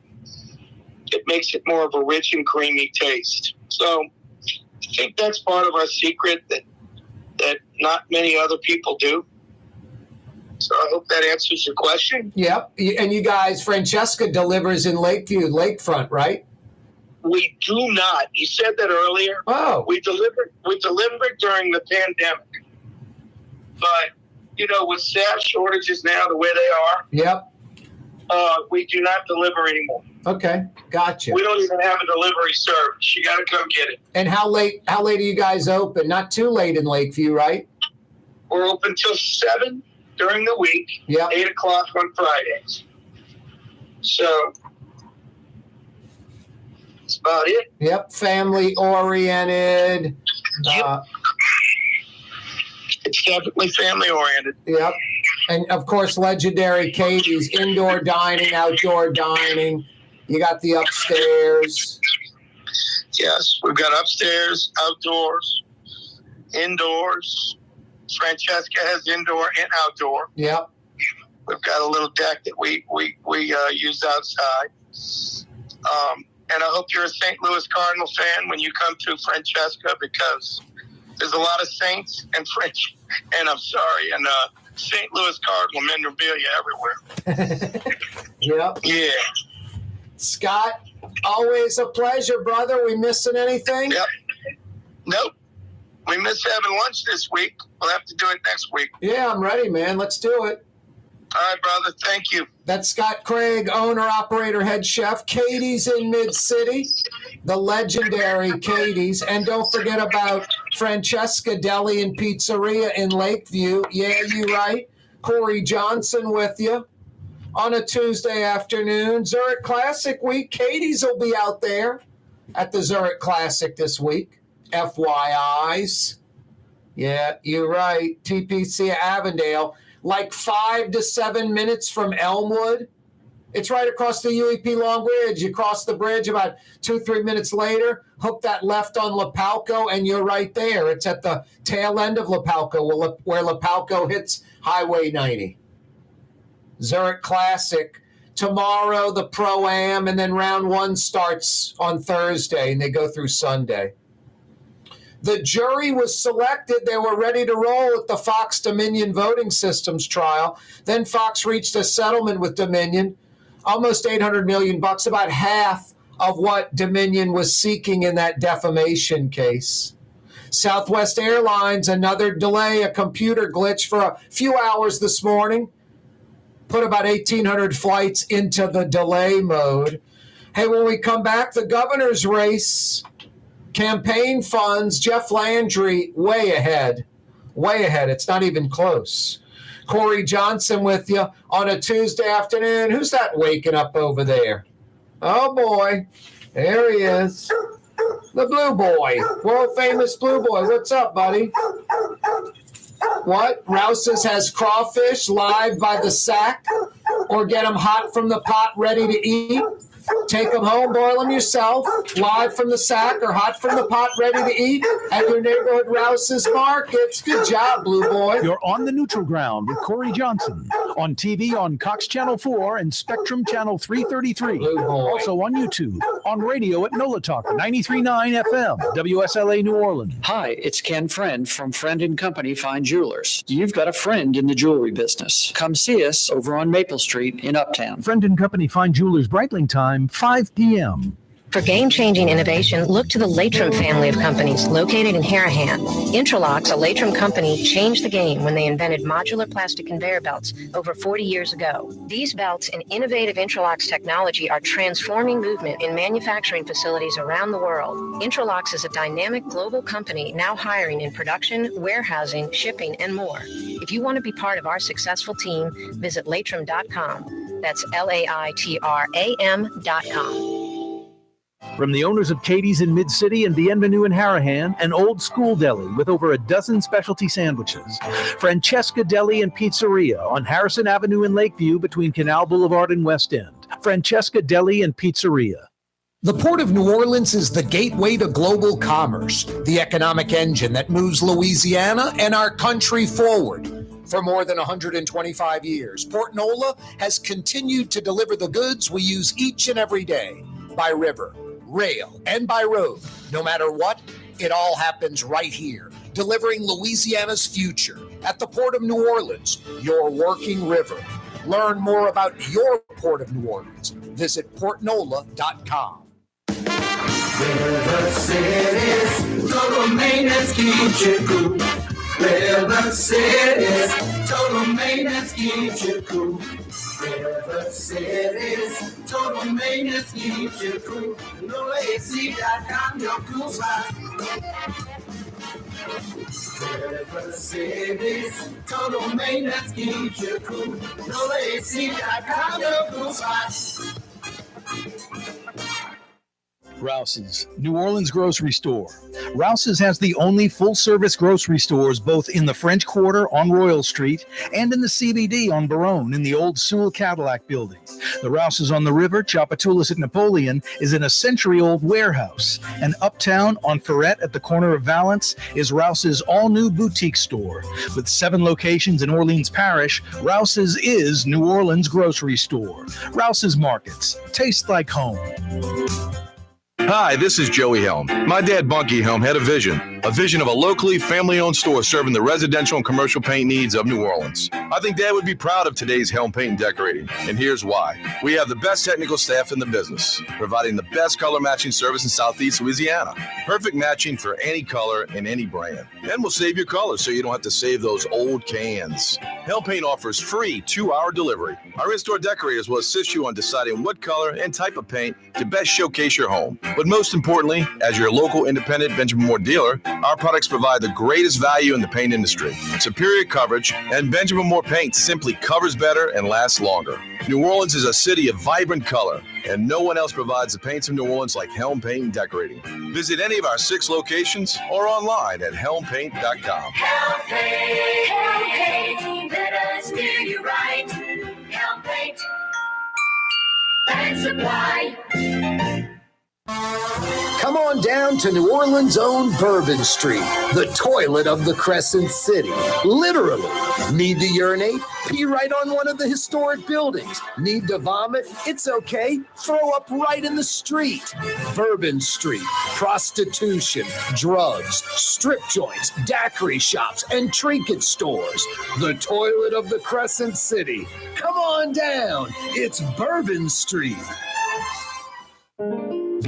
It makes it more of a rich and creamy taste. So I think that's part of our secret that not many other people do. So I hope that answers your question. Yep. And you guys, Francesca delivers in Lakeview, Lakefront, right? We do not. You said that earlier. Oh. We delivered during the pandemic. But, you know, with staff shortages now the way they are, yep, we do not deliver anymore. Okay, gotcha. We don't even have a delivery service. You got to come get it. And how late are you guys open? Not too late in Lakeview, right? We're open till 7 during the week, 8 o'clock on Fridays. So that's about it. Yep, family oriented. Yep. It's definitely family oriented. Yep. And of course, legendary Katie's, indoor dining, outdoor dining. You got the upstairs. Yes, we've got upstairs, outdoors, indoors. Francesca has indoor and outdoor. Yep. We've got a little deck that we use outside. And I hope you're a St. Louis Cardinal fan when you come to Francesca, because there's a lot of Saints and St. Louis Cardinal memorabilia everywhere. Yep. Yeah. Scott, always a pleasure, brother. We missing anything? Yep. Nope. We missed having lunch this week. We'll have to do it next week. Yeah, I'm ready, man. Let's do it. All right, brother. Thank you. That's Scott Craig, owner, operator, head chef. Katie's in Mid-City, the legendary Katie's. And don't forget about Francesca Deli and Pizzeria in Lakeview. Yeah, you right. Corey Johnson with you on a Tuesday afternoon. Zurich Classic Week. Katie's will be out there at the Zurich Classic this week. FYIs. Yeah, you're right. TPC Avondale. Like 5 to 7 minutes from Elmwood. It's right across the UEP Long Bridge. You cross the bridge about 2-3 minutes later, hook that left on Lapalco, and you're right there. It's at the tail end of Lapalco, where Lapalco hits Highway 90. Zurich Classic. Tomorrow, the Pro-Am, and then round 1 starts on Thursday, and they go through Sunday. The jury was selected. They were ready to roll at the Fox Dominion voting systems trial. Then Fox reached a settlement with Dominion, almost $800 million, about half of what Dominion was seeking in that defamation case. Southwest Airlines, another delay, a computer glitch for a few hours this morning. put about 1,800 flights into the delay mode. Hey, when we come back, the governor's race, campaign funds, Jeff Landry, way ahead. Way ahead. It's not even close. Corey Johnson with you on a Tuesday afternoon. Who's that waking up over there? Oh, boy. There he is. The Blue Boy. World-famous Blue Boy. What's up, buddy? What? Rouse's has crawfish live by the sack? Or get them hot from the pot, ready to eat? Take them home, boil them yourself, live from the sack or hot from the pot, ready to eat at your neighborhood Rouse's Markets. Good job, Blue Boy. You're on the neutral ground with Corey Johnson on TV on Cox Channel 4 and Spectrum Channel 333. Also on YouTube, on radio at NOLA Talk 93.9 FM, WSLA New Orleans. Hi, it's Ken Friend from Friend & Company Fine Jewelers. You've got a friend in the jewelry business. Come see us over on Maple Street in Uptown. Friend & Company Fine Jewelers Breitling time, 5 p.m. For game-changing innovation, look to the Latrim family of companies located in Harahan. Intralocks, a Latrim company, changed the game when they invented modular plastic conveyor belts over 40 years ago. These belts and innovative Intralocks technology are transforming movement in manufacturing facilities around the world. Intralocks is a dynamic global company now hiring in production, warehousing, shipping, and more. If you want to be part of our successful team, visit Latrim.com. That's LAITRAM.com. From the owners of Katie's in Mid-City and Bienvenue in Harahan, an old school deli with over a dozen specialty sandwiches. Francesca Deli and Pizzeria on Harrison Avenue in Lakeview between Canal Boulevard and West End. Francesca Deli and Pizzeria. The Port of New Orleans is the gateway to global commerce, the economic engine that moves Louisiana and our country forward. For more than 125 years, Port Nola has continued to deliver the goods we use each and every day by river, rail, and by road. No matter what, it all happens right here, delivering Louisiana's future at the Port of New Orleans, your working river. Learn more about your Port of New Orleans. Visit portnola.com. River City's total maintenance keeps you cool. River City's total maintenance keeps you cool. River City's total maintenance keeps you cool. NoAC.com, your cool spot. River City's total maintenance keeps you cool. NoAC.com, your cool spot. Rouse's, New Orleans grocery store. Rouse's has the only full-service grocery stores both in the French Quarter on Royal Street and in the CBD on Baronne in the old Sewell Cadillac building. The Rouse's on the river, Tchoupitoulas at Napoleon, is in a century-old warehouse. And uptown on Ferret at the corner of Valence is Rouse's all-new boutique store. With 7 locations in Orleans Parish, Rouse's is New Orleans grocery store. Rouse's Markets. Taste like home. Hi, this is Joey Helm. My dad, Bunky Helm, had a vision of a locally family-owned store serving the residential and commercial paint needs of New Orleans. I think Dad would be proud of today's Helm Paint and Decorating, and here's why. We have the best technical staff in the business, providing the best color matching service in Southeast Louisiana. Perfect matching for any color and any brand. And we'll save your colors so you don't have to save those old cans. Helm Paint offers free 2-hour delivery. Our in-store decorators will assist you on deciding what color and type of paint to best showcase your home. But most importantly, as your local independent Benjamin Moore dealer, our products provide the greatest value in the paint industry, superior coverage, and Benjamin Moore paint simply covers better and lasts longer. New Orleans is a city of vibrant color, and no one else provides the paints of New Orleans like Helm Paint and Decorating. Visit any of our 6 locations or online at helmpaint.com. Helm Paint, let us steer you right. Helm Paint and Supply. Come on down to New Orleans' own Bourbon Street, the toilet of the Crescent City. Literally. Need to urinate? Pee right on one of the historic buildings. Need to vomit? It's okay. Throw up right in the street. Bourbon Street. Prostitution, drugs, strip joints, daiquiri shops, and trinket stores. The toilet of the Crescent City. Come on down. It's Bourbon Street.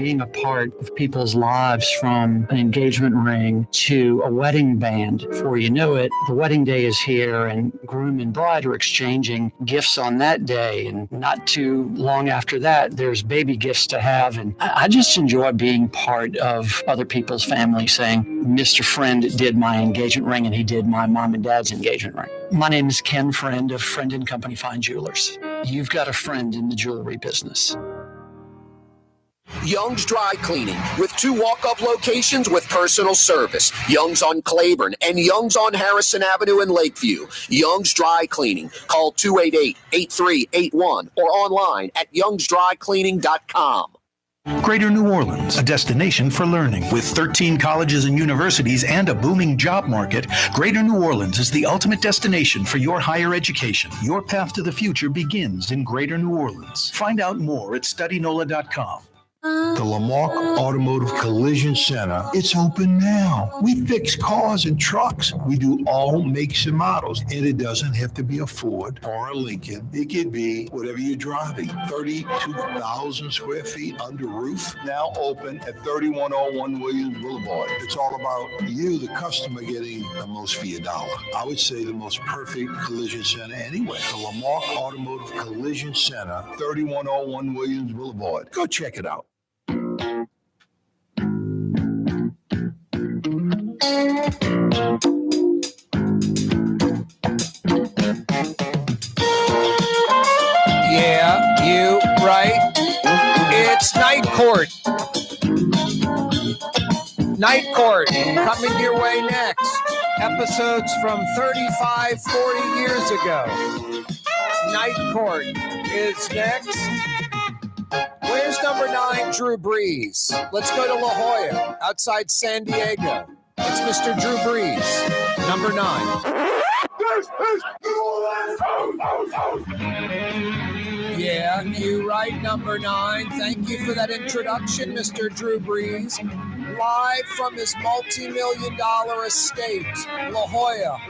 being a part of people's lives, from an engagement ring to a wedding band. Before you know it, the wedding day is here, and groom and bride are exchanging gifts on that day. And not too long after that, there's baby gifts to have. And I just enjoy being part of other people's family, saying, Mr. Friend did my engagement ring, and he did my mom and dad's engagement ring. My name is Ken Friend of Friend & Company Fine Jewelers. You've got a friend in the jewelry business. Young's Dry Cleaning, with 2 walk-up locations with personal service. Young's on Claiborne and Young's on Harrison Avenue in Lakeview. Young's Dry Cleaning. Call 288-8381 or online at youngsdrycleaning.com. Greater New Orleans, a destination for learning. With 13 colleges and universities and a booming job market, Greater New Orleans is the ultimate destination for your higher education. Your path to the future begins in Greater New Orleans. Find out more at studynola.com. The Lamarck Automotive Collision Center, it's open now. We fix cars and trucks. We do all makes and models. And it doesn't have to be a Ford or a Lincoln. It could be whatever you're driving. 32,000 square feet under roof, now open at 3101 Williams Boulevard. It's all about you, the customer, getting the most for your dollar. I would say the most perfect collision center anyway. The Lamarck Automotive Collision Center, 3101 Williams Boulevard. Go check it out. Yeah, you right. It's Night Court. Night Court coming your way next. Episodes from 35, 40 years ago. Night Court is next. Where's number 9, Drew Brees? Let's go to La Jolla, outside San Diego. It's Mr. Drew Brees, number 9. Yeah, you right, number 9. Thank you for that introduction, Mr. Drew Brees. Live from his multi-million-dollar estate, La Jolla,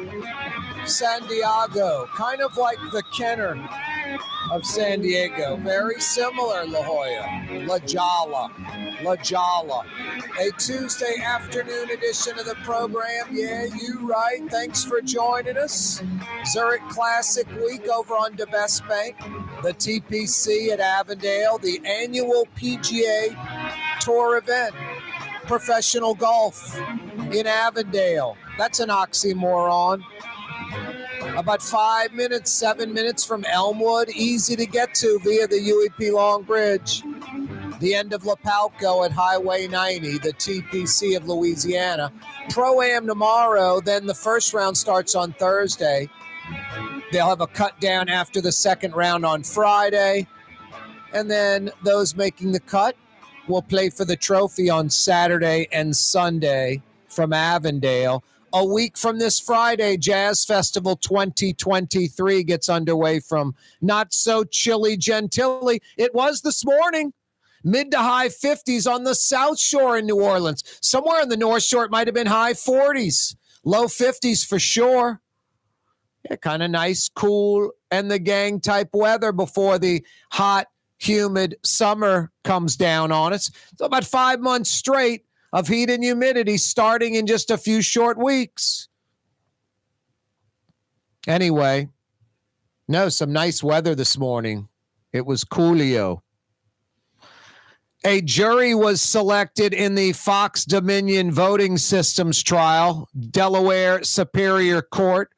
San Diego. Kind of like the Kenner of San Diego. Very similar, La Jolla. La Jolla. A Tuesday afternoon edition of the program. Yeah, you right. Thanks for joining us. Zurich Classic Week over on DeBest Bank. The TPC at Avondale. The annual PGA Tour event. Professional golf in Avondale. That's an oxymoron. About 7 minutes from Elmwood. Easy to get to via the UEP Long Bridge. The end of La Palco at Highway 90, the TPC of Louisiana. Pro-Am tomorrow, then the first round starts on Thursday. They'll have a cut down after the second round on Friday. And then those making the cut will play for the trophy on Saturday and Sunday from Avondale. A week from this Friday, Jazz Festival 2023 gets underway from not so chilly Gentilly. It was this morning. Mid to high 50s on the South Shore in New Orleans. Somewhere on the North Shore, it might have been high 40s. Low 50s for sure. Yeah, kind of nice, cool, and the gang type weather before the hot, humid summer comes down on us. So about 5 months straight of heat and humidity starting in just a few short weeks. Anyway, no, some nice weather this morning. It was coolio. A jury was selected in the Fox Dominion voting systems trial, Delaware Superior Court.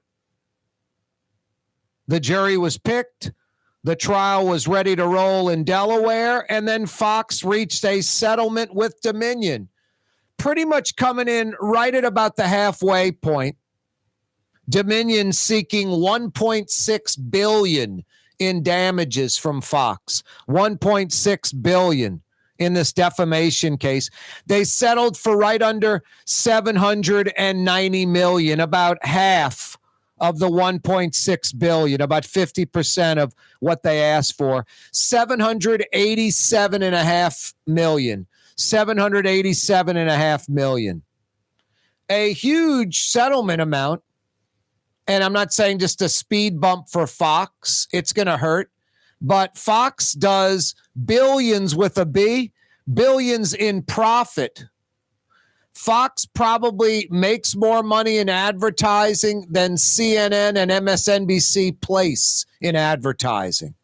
The jury was picked. The trial was ready to roll in Delaware, and then Fox reached a settlement with Dominion, pretty much coming in right at about the halfway point. Dominion seeking $1.6 billion in damages from Fox, $1.6 billion. In this defamation case. They settled for right under $790 million, about half of the $1.6 billion, about 50% of what they asked for. $787.5 million. $787.5 million. A huge settlement amount. And I'm not saying just a speed bump for Fox. It's going to hurt. But Fox does billions with a B, billions in profit. Fox probably makes more money in advertising than CNN and MSNBC place in advertising.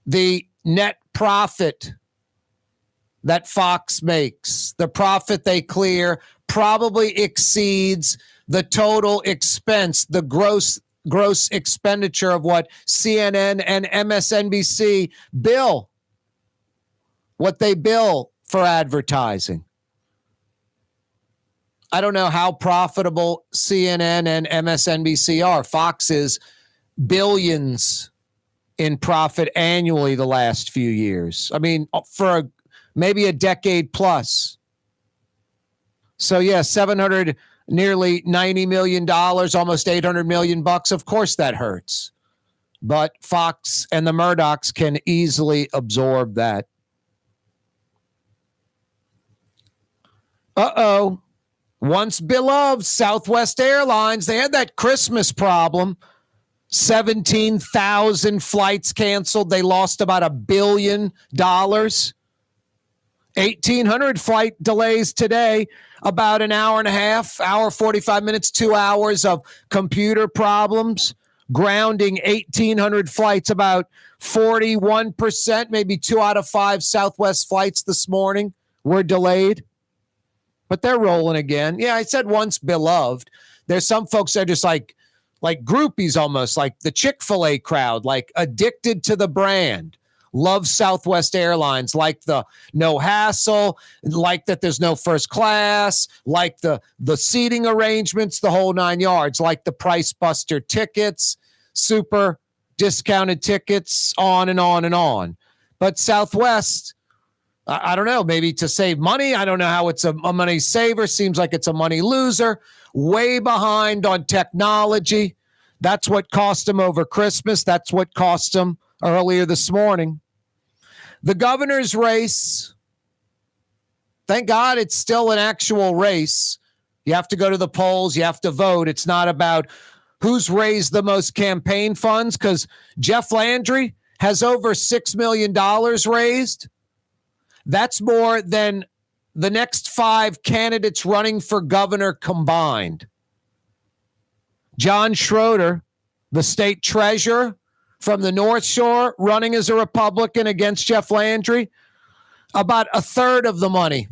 The net profit that Fox makes, the profit they clear, probably exceeds the total expense, the gross expenditure of what CNN and MSNBC bill, what they bill for advertising. I don't know how profitable CNN and MSNBC are. Fox is billions in profit annually the last few years. I mean, for maybe a decade plus. So yeah, nearly $90 million, almost $800 million bucks. Of course that hurts. But Fox and the Murdochs can easily absorb that. Uh-oh. Once beloved Southwest Airlines, they had that Christmas problem. 17,000 flights canceled. They lost about $1 billion. 1,800 flight delays today. About an hour and a half, hour 45 minutes, 2 hours of computer problems. Grounding 1,800 flights, about 41%, maybe 2 out of 5 Southwest flights this morning were delayed. But they're rolling again. Yeah, I said once beloved. There's some folks that are just like groupies almost, like the Chick-fil-A crowd, like addicted to the brand. Love Southwest Airlines, like the no hassle, like that there's no first class, like the seating arrangements, the whole 9 yards, like the Price Buster tickets, super discounted tickets, on and on and on. But Southwest, I don't know, maybe to save money. I don't know how it's a money saver. Seems like it's a money loser. Way behind on technology. That's what cost them over Christmas. That's what cost them earlier this morning. The governor's race, thank God it's still an actual race. You have to go to the polls. You have to vote. It's not about who's raised the most campaign funds, because Jeff Landry has over $6 million raised. That's more than the next 5 candidates running for governor combined. John Schroeder, the state treasurer from the North Shore, running as a Republican against Jeff Landry, about a third of the money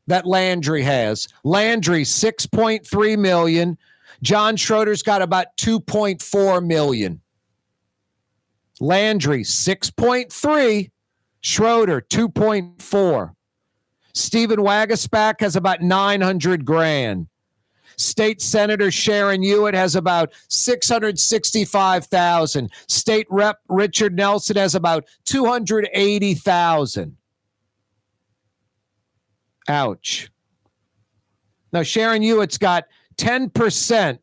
that Landry has. Landry, $6.3 million. John Schroeder's got about $2.4 million. Landry, 6.3. Schroeder, 2.4. Stephen Wagasback has about 900 grand. State Senator Sharon Hewitt has about 665,000. State Rep Richard Nelson has about 280,000. Ouch. Now, Sharon Hewitt's got 10%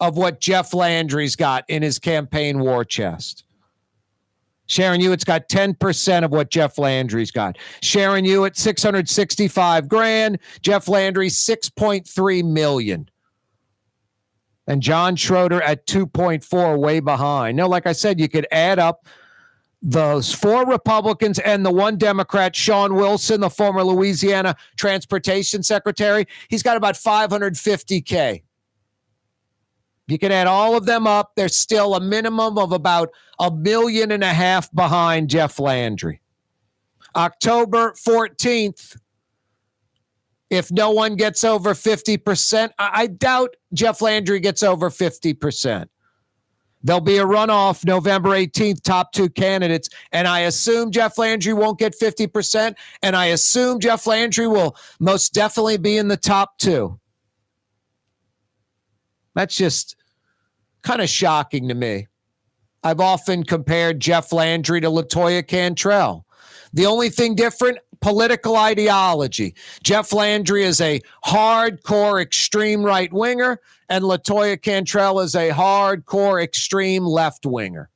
of what Jeff Landry's got in his campaign war chest. Sharon Hewitt's got 10% of what Jeff Landry's got. Sharon Hewitt, 665 grand. Jeff Landry, 6.3 million. And John Schroeder at 2.4, way behind. Now, like I said, you could add up those 4 Republicans and the 1 Democrat, Sean Wilson, the former Louisiana transportation secretary. He's got about $550K. You can add all of them up. There's still a minimum of about $1.5 million behind Jeff Landry. October 14th, if no one gets over 50%, I doubt Jeff Landry gets over 50%. There'll be a runoff November 18th, top 2 candidates, and I assume Jeff Landry won't get 50%, and I assume Jeff Landry will most definitely be in the top 2. That's just kind of shocking to me. I've often compared Jeff Landry to LaToya Cantrell. The only thing different, political ideology. Jeff Landry is a hardcore extreme right-winger, and LaToya Cantrell is a hardcore extreme left-winger.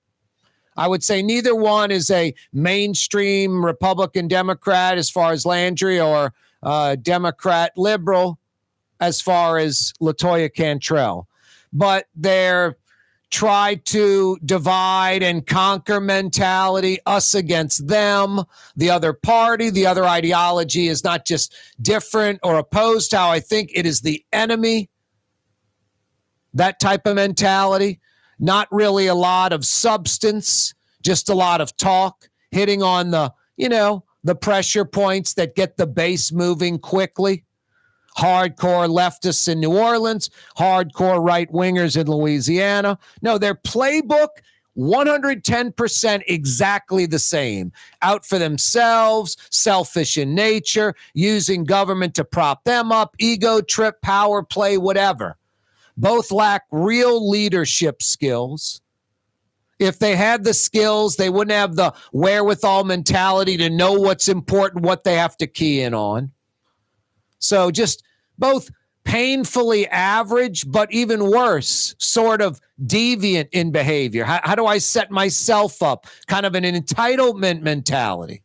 I would say neither one is a mainstream Republican Democrat as far as Landry, or Democrat liberal as far as LaToya Cantrell. But they're try to divide and conquer mentality, us against them, the other party, the other ideology is not just different or opposed to how I think, it is the enemy. That type of mentality, not really a lot of substance, just a lot of talk, hitting on the pressure points that get the base moving quickly. Hardcore leftists in New Orleans, hardcore right-wingers in Louisiana. No, their playbook, 110% exactly the same. Out for themselves, selfish in nature, using government to prop them up, ego trip, power play, whatever. Both lack real leadership skills. If they had the skills, they wouldn't have the wherewithal mentality to know what's important, what they have to key in on. So just both painfully average, but even worse, sort of deviant in behavior. How do I set myself up? Kind of an entitlement mentality.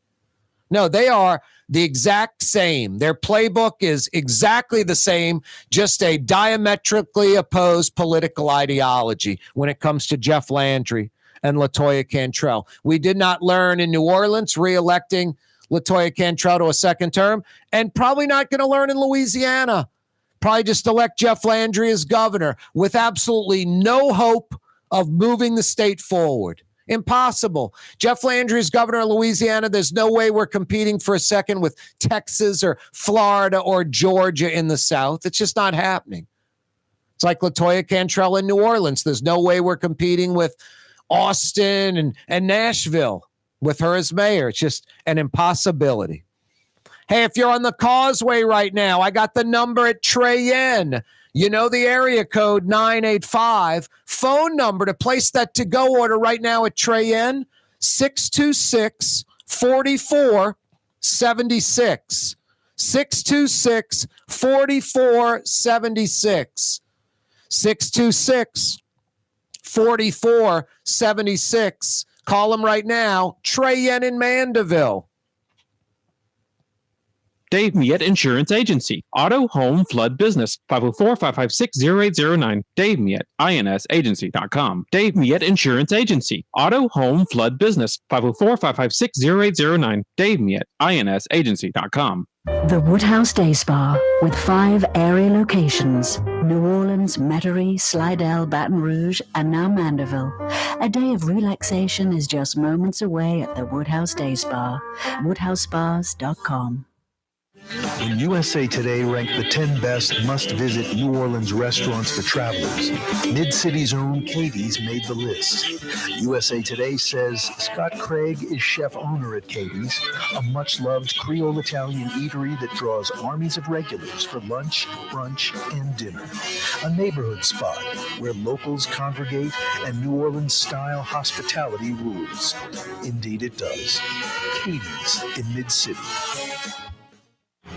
No, they are the exact same. Their playbook is exactly the same, just a diametrically opposed political ideology when it comes to Jeff Landry and LaToya Cantrell. We did not learn in New Orleans, re-electing LaToya Cantrell to a second term, and probably not going to learn in Louisiana. Probably just elect Jeff Landry as governor with absolutely no hope of moving the state forward. Impossible. Jeff Landry is governor of Louisiana. There's no way we're competing for a second with Texas or Florida or Georgia in the South. It's just not happening. It's like LaToya Cantrell in New Orleans. There's no way we're competing with Austin and Nashville with her as mayor. It's just an impossibility. Hey, if you're on the Causeway right now, I got the number at Trey Yen. You know the area code 985. Phone number to place that to-go order right now at Trey Yen, 626-4476. 626-4476. 626-4476. Call him right now. Trey Yen in Mandeville. Dave Miette Insurance Agency. Auto, home, flood, business. 504-556-0809. Dave Miette, INSagency.com. Dave Miette Insurance Agency. Auto, home, flood, business. 504-556-0809. Dave Miette, INSagency.com. The Woodhouse Day Spa, with 5 area locations: New Orleans, Metairie, Slidell, Baton Rouge, and now Mandeville. A day of relaxation is just moments away at the Woodhouse Day Spa. WoodhouseSpas.com. When USA Today ranked the 10 best must-visit New Orleans restaurants for travelers, Mid-City's own Katie's made the list. USA Today says Scott Craig is chef-owner at Katie's, a much-loved Creole Italian eatery that draws armies of regulars for lunch, brunch, and dinner. A neighborhood spot where locals congregate and New Orleans-style hospitality rules. Indeed it does. Katie's in Mid-City.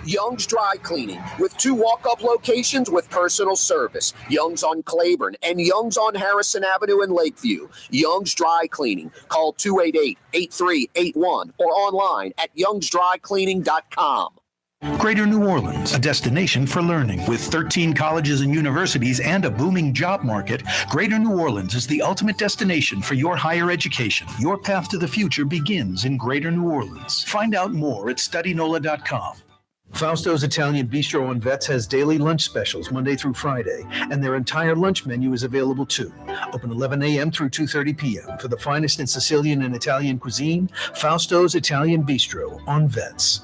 Young's Dry Cleaning, with 2 walk-up locations with personal service. Young's on Claiborne and Young's on Harrison Avenue in Lakeview. Young's Dry Cleaning. Call 288-8381 or online at youngsdrycleaning.com. Greater New Orleans, a destination for learning. With 13 colleges and universities and a booming job market, Greater New Orleans is the ultimate destination for your higher education. Your path to the future begins in Greater New Orleans. Find out more at studynola.com. Fausto's Italian Bistro on Vets has daily lunch specials Monday through Friday, and their entire lunch menu is available too. Open 11 a.m. through 2:30 p.m. For the finest in Sicilian and Italian cuisine, Fausto's Italian Bistro on Vets.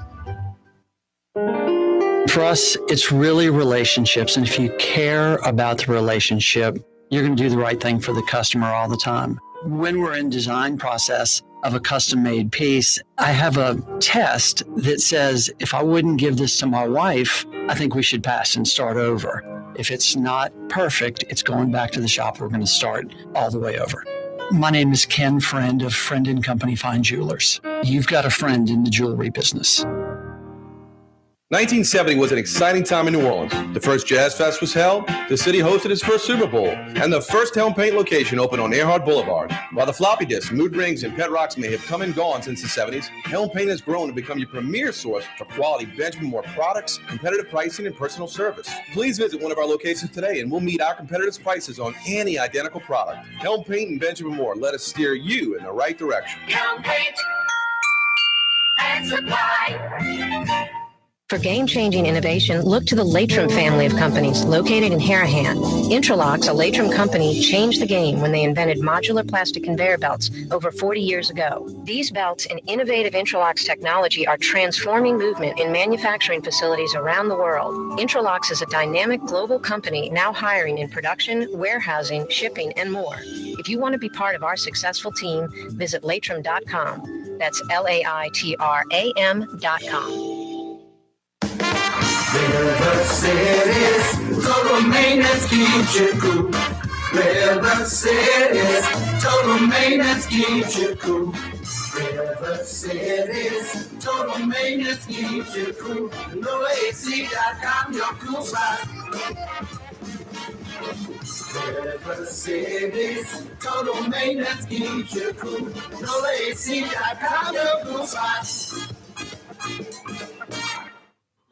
For us, it's really relationships. And if you care about the relationship, you're going to do the right thing for the customer all the time. When we're in design process of a custom-made piece, I have a test that says, if I wouldn't give this to my wife, I think we should pass and start over. If it's not perfect, it's going back to the shop. We're going to start all the way over. My name is Ken Friend of Friend & Company Fine Jewelers. You've got a friend in the jewelry business. 1970 was an exciting time in New Orleans. The first Jazz Fest was held, the city hosted its first Super Bowl, and the first Helm Paint location opened on Earhart Boulevard. While the floppy disks, mood rings, and pet rocks may have come and gone since the 70s, Helm Paint has grown to become your premier source for quality Benjamin Moore products, competitive pricing, and personal service. Please visit one of our locations today and we'll meet our competitors' prices on any identical product. Helm Paint and Benjamin Moore, let us steer you in the right direction. Helm Paint and Supply. For game-changing innovation, look to the Latrim family of companies located in Harahan. Interlocks, a Latrim company, changed the game when they invented modular plastic conveyor belts over 40 years ago. These belts and innovative Interlocks technology are transforming movement in manufacturing facilities around the world. Interlocks is a dynamic global company now hiring in production, warehousing, shipping, and more. If you want to be part of our successful team, visit Latrim.com. That's LAITRAM.com. River City's total maintenance keeps you cool. River City's total maintenance keeps you cool. River City's total maintenance keeps you cool. NoAC.com, your cool spot. River City's total maintenance keeps you cool. NoAC.com, your cool spot.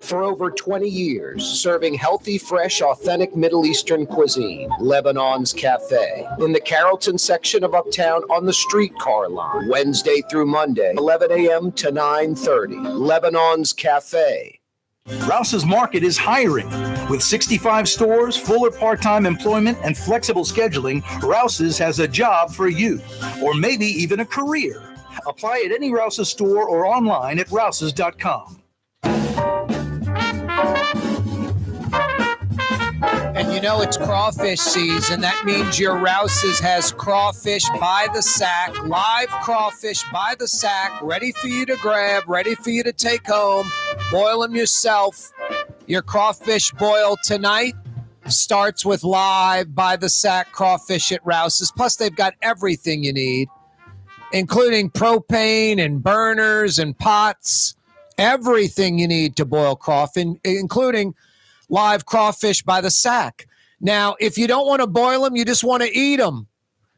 For over 20 years, serving healthy, fresh, authentic Middle Eastern cuisine, Lebanon's Cafe, in the Carrollton section of Uptown on the streetcar line, Wednesday through Monday, 11 a.m. to 9:30. Lebanon's Cafe. Rouse's Market is hiring. With 65 stores, full or part-time employment, and flexible scheduling, Rouse's has a job for you, or maybe even a career. Apply at any Rouse's store or online at rouses.com. And you know it's crawfish season. That means your Rouse's has crawfish by the sack, live crawfish by the sack, ready for you to grab, ready for you to take home. Boil them yourself. Your crawfish boil tonight starts with live by the sack crawfish at Rouse's. Plus, they've got everything you need, including propane and burners and pots. Everything you need to boil crawfish, including live crawfish by the sack. Now, if you don't want to boil them, you just want to eat them.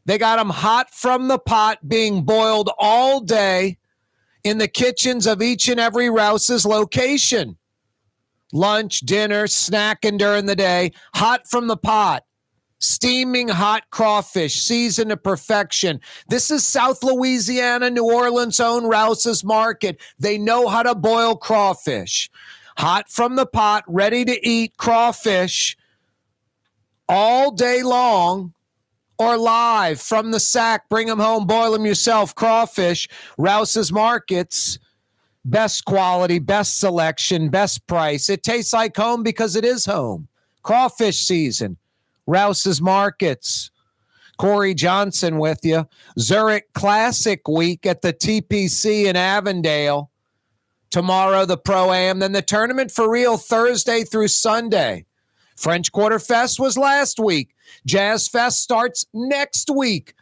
They got them hot from the pot, being boiled all day in the kitchens of each and every Rouse's location. Lunch, dinner, snacking during the day, hot from the pot. Steaming hot crawfish, seasoned to perfection. This is South Louisiana, New Orleans' own Rouse's Market. They know how to boil crawfish. Hot from the pot, ready to eat crawfish all day long, or live from the sack. Bring them home, boil them yourself. Crawfish, Rouse's Markets. Best quality, best selection, best price. It tastes like home because it is home. Crawfish season. Rouse's Markets. Corey Johnson with you. Zurich Classic Week at the TPC in Avondale. Tomorrow, the Pro-Am. Then the tournament for real Thursday through Sunday. French Quarter Fest was last week. Jazz Fest starts next week.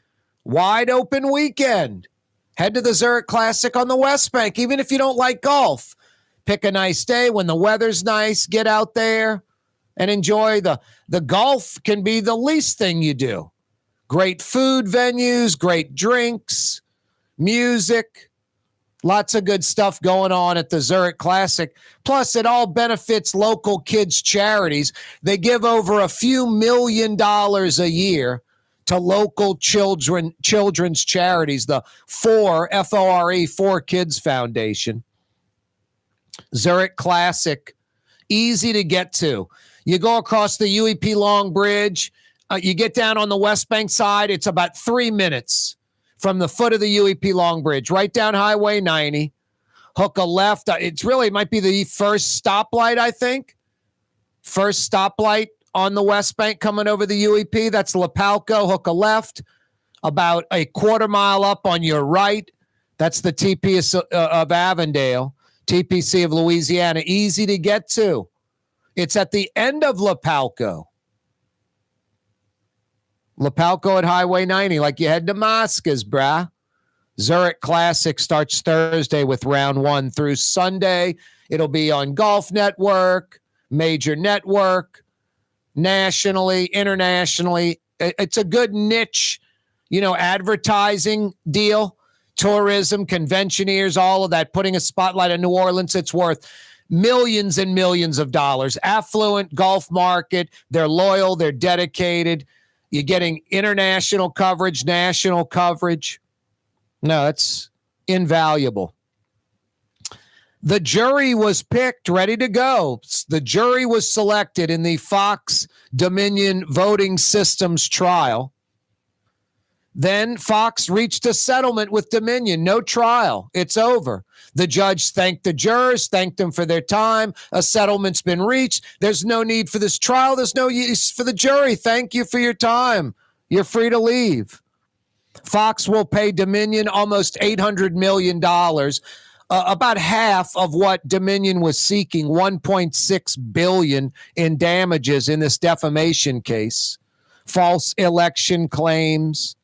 Wide open weekend. Head to the Zurich Classic on the West Bank, even if you don't like golf. Pick a nice day when the weather's nice. Get out there and enjoy the golf can be the least thing you do. Great food venues, great drinks, music, lots of good stuff going on at the Zurich Classic. Plus, it all benefits local kids' charities. They give over a few $1 million a year to local children's charities, the FORE, 4 Kids Foundation. Zurich Classic, easy to get to. You go across the UEP Long Bridge. You get down on the West Bank side. It's about 3 minutes from the foot of the UEP Long Bridge, right down Highway 90. Hook a left. It might be the first stoplight, I think. First stoplight on the West Bank coming over the UEP. That's Lapalco. Hook a left. About a quarter mile up on your right. That's the TP of Avondale. TPC of Louisiana. Easy to get to. It's at the end of Lapalco. Lapalco at Highway 90, like you head to Mosca's, brah. Zurich Classic starts Thursday with round 1 through Sunday. It'll be on Golf Network, Major Network, nationally, internationally. It's a good niche, advertising deal. Tourism, conventioneers, all of that, putting a spotlight on New Orleans. It's worth millions and millions of dollars. Affluent golf market. They're loyal. They're dedicated. You're getting international coverage, national coverage. No, it's invaluable. The jury was picked, ready to go. The jury was selected in the Fox Dominion voting systems trial. Then Fox reached a settlement with Dominion. No trial. It's over. The judge thanked the jurors, thanked them for their time. A settlement's been reached. There's no need for this trial. There's no use for the jury. Thank you for your time. You're free to leave. Fox will pay Dominion almost $800 million, about half of what Dominion was seeking, $1.6 billion in damages in this defamation case. False election claims,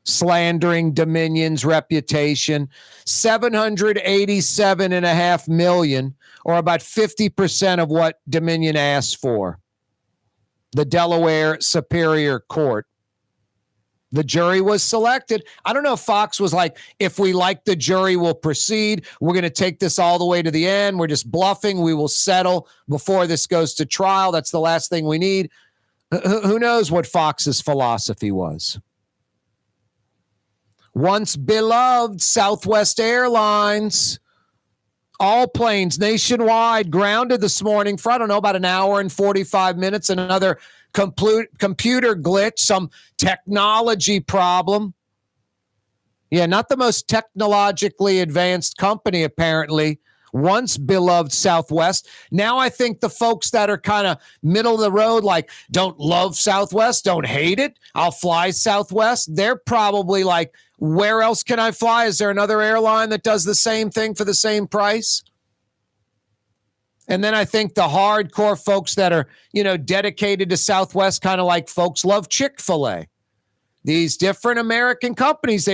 slandering Dominion's reputation, $787.5 million, or about 50% of what Dominion asked for. The Delaware Superior Court. The jury was selected. I don't know if Fox was like, if we like the jury, we'll proceed. We're going to take this all the way to the end. We're just bluffing. We will settle before this goes to trial. That's the last thing we need. Who knows what Fox's philosophy was? Once beloved Southwest Airlines, all planes nationwide grounded this morning for, about an hour and 45 minutes. Another computer glitch, some technology problem. Yeah, not the most technologically advanced company, apparently. Once beloved Southwest. Now I think the folks that are kind of middle of the road, like don't love Southwest, don't hate it, I'll fly Southwest, they're probably like, where else can I fly? Is there another airline that does the same thing for the same price? And then I think the hardcore folks that are, dedicated to Southwest, kind of like folks love Chick-fil-A. These different American companies,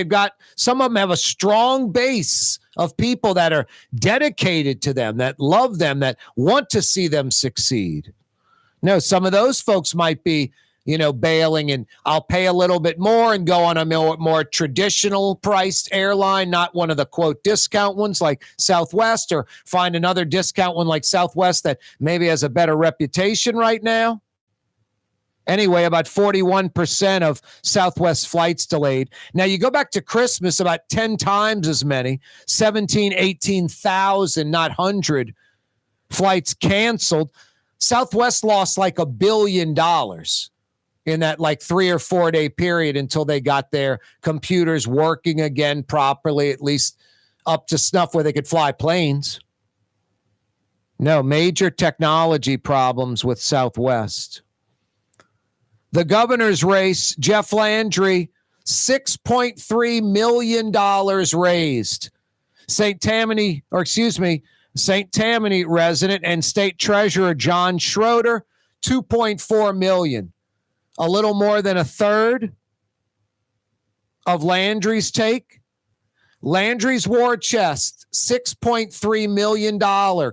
some of them have a strong base of people that are dedicated to them, that love them, that want to see them succeed. No, some of those folks might be, bailing, and I'll pay a little bit more and go on a more traditional priced airline, not one of the quote discount ones like Southwest, or find another discount one like Southwest that maybe has a better reputation right now. Anyway, about 41% of Southwest flights delayed. Now, you go back to Christmas, about 10 times as many, 18,000, not 100 flights canceled. Southwest lost like $1 billion in that 3 or 4 day period until they got their computers working again properly, at least up to snuff where they could fly planes. No, major technology problems with Southwest. The governor's race, Jeff Landry, $6.3 million raised. St. Tammany resident and state treasurer John Schroeder, $2.4 million. A little more than a third of Landry's take. Landry's war chest, $6.3 million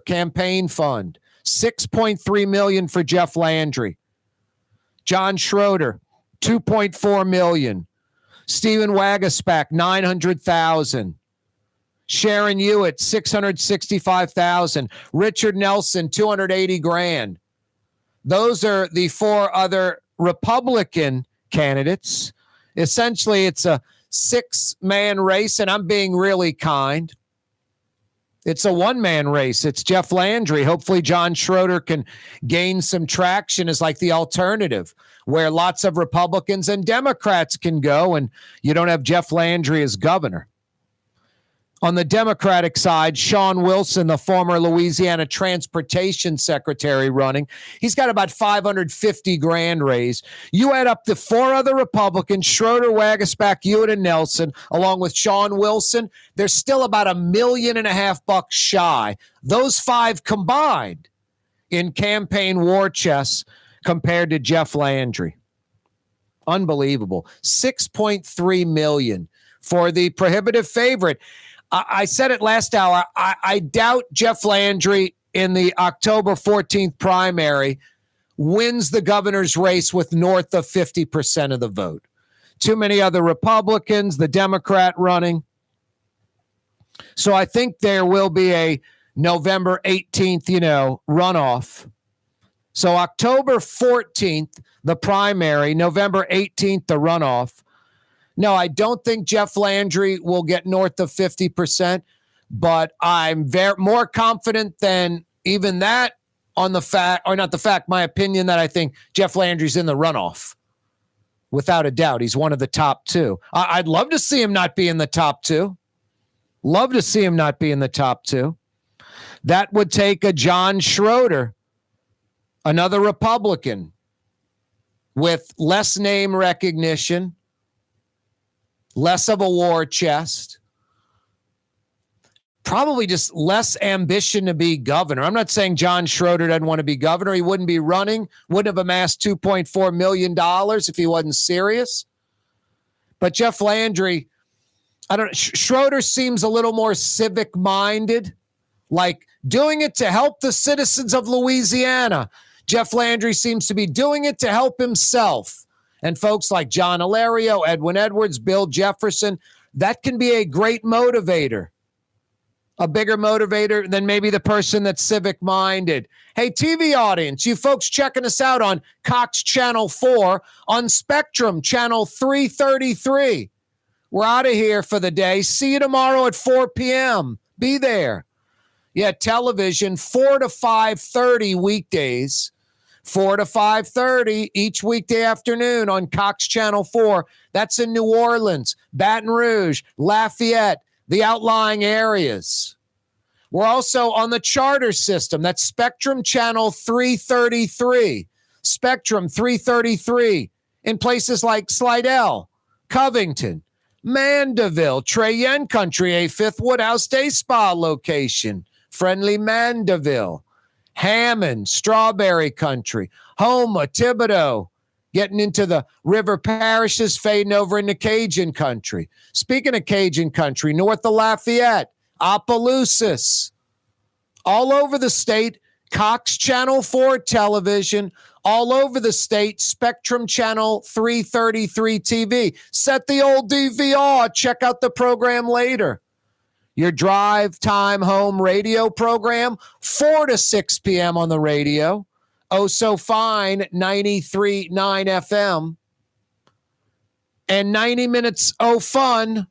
campaign fund. $6.3 million for Jeff Landry. John Schroeder, $2.4 million. Stephen Wagaspak, $900,000. Sharon Hewitt, $665,000. Richard Nelson, $280,000. Those are the 4 other Republican candidates. Essentially, it's a 6-man race, and I'm being really kind. It's a 1-man race. It's Jeff Landry. Hopefully John Schroeder can gain some traction as like the alternative, where lots of Republicans and Democrats can go, and you don't have Jeff Landry as governor. On the Democratic side, Sean Wilson, the former Louisiana transportation secretary, running. He's got about $550,000 raised. You add up the 4 other Republicans, Schroeder, Wagaspak, Hewitt, and Nelson, along with Sean Wilson, they're still about $1.5 million shy. Those 5 combined in campaign war chests compared to Jeff Landry. Unbelievable. $6.3 million for the prohibitive favorite. I said it last hour. I doubt Jeff Landry in the October 14th primary wins the governor's race with north of 50% of the vote. Too many other Republicans, the Democrat running. So I think there will be a November 18th, runoff. So October 14th, the primary, November 18th, the runoff. No, I don't think Jeff Landry will get north of 50%, but I'm more confident than even that on the fact, or not the fact, my opinion that I think Jeff Landry's in the runoff. Without a doubt, he's one of the top two. I'd love to see him not be in the top two. Love to see him not be in the top two. That would take a John Schroeder, another Republican, with less name recognition, less of a war chest, probably just less ambition to be governor. I'm not saying John Schroeder doesn't want to be governor. He wouldn't be running, wouldn't have amassed $2.4 million if he wasn't serious. But Jeff Landry, Schroeder seems a little more civic-minded, like doing it to help the citizens of Louisiana. Jeff Landry seems to be doing it to help himself. And folks like John Ilario, Edwin Edwards, Bill Jefferson, that can be a great motivator. A bigger motivator than maybe the person that's civic-minded. Hey, TV audience, you folks checking us out on Cox Channel 4, on Spectrum Channel 333. We're out of here for the day. See you tomorrow at 4 p.m. Be there. Yeah, television, 4 to 5:30 weekdays. 4 to 5:30 each weekday afternoon on Cox Channel 4. That's in New Orleans, Baton Rouge, Lafayette, the outlying areas. We're also on the charter system. That's Spectrum Channel 333. Spectrum 333 in places like Slidell, Covington, Mandeville, Cheyenne Country, a Fifth Woodhouse Day Spa location, friendly Mandeville, Hammond, Strawberry Country, Houma, Thibodaux, getting into the river parishes, fading over into Cajun Country. Speaking of Cajun Country, north of Lafayette, Opelousas, all over the state, Cox Channel 4 television, all over the state, Spectrum Channel 333 TV. Set the old DVR, check out the program later. Your drive time home radio program, 4 to 6 p.m. on the radio. Oh, so fine, 93.9 FM. And 90 minutes, fun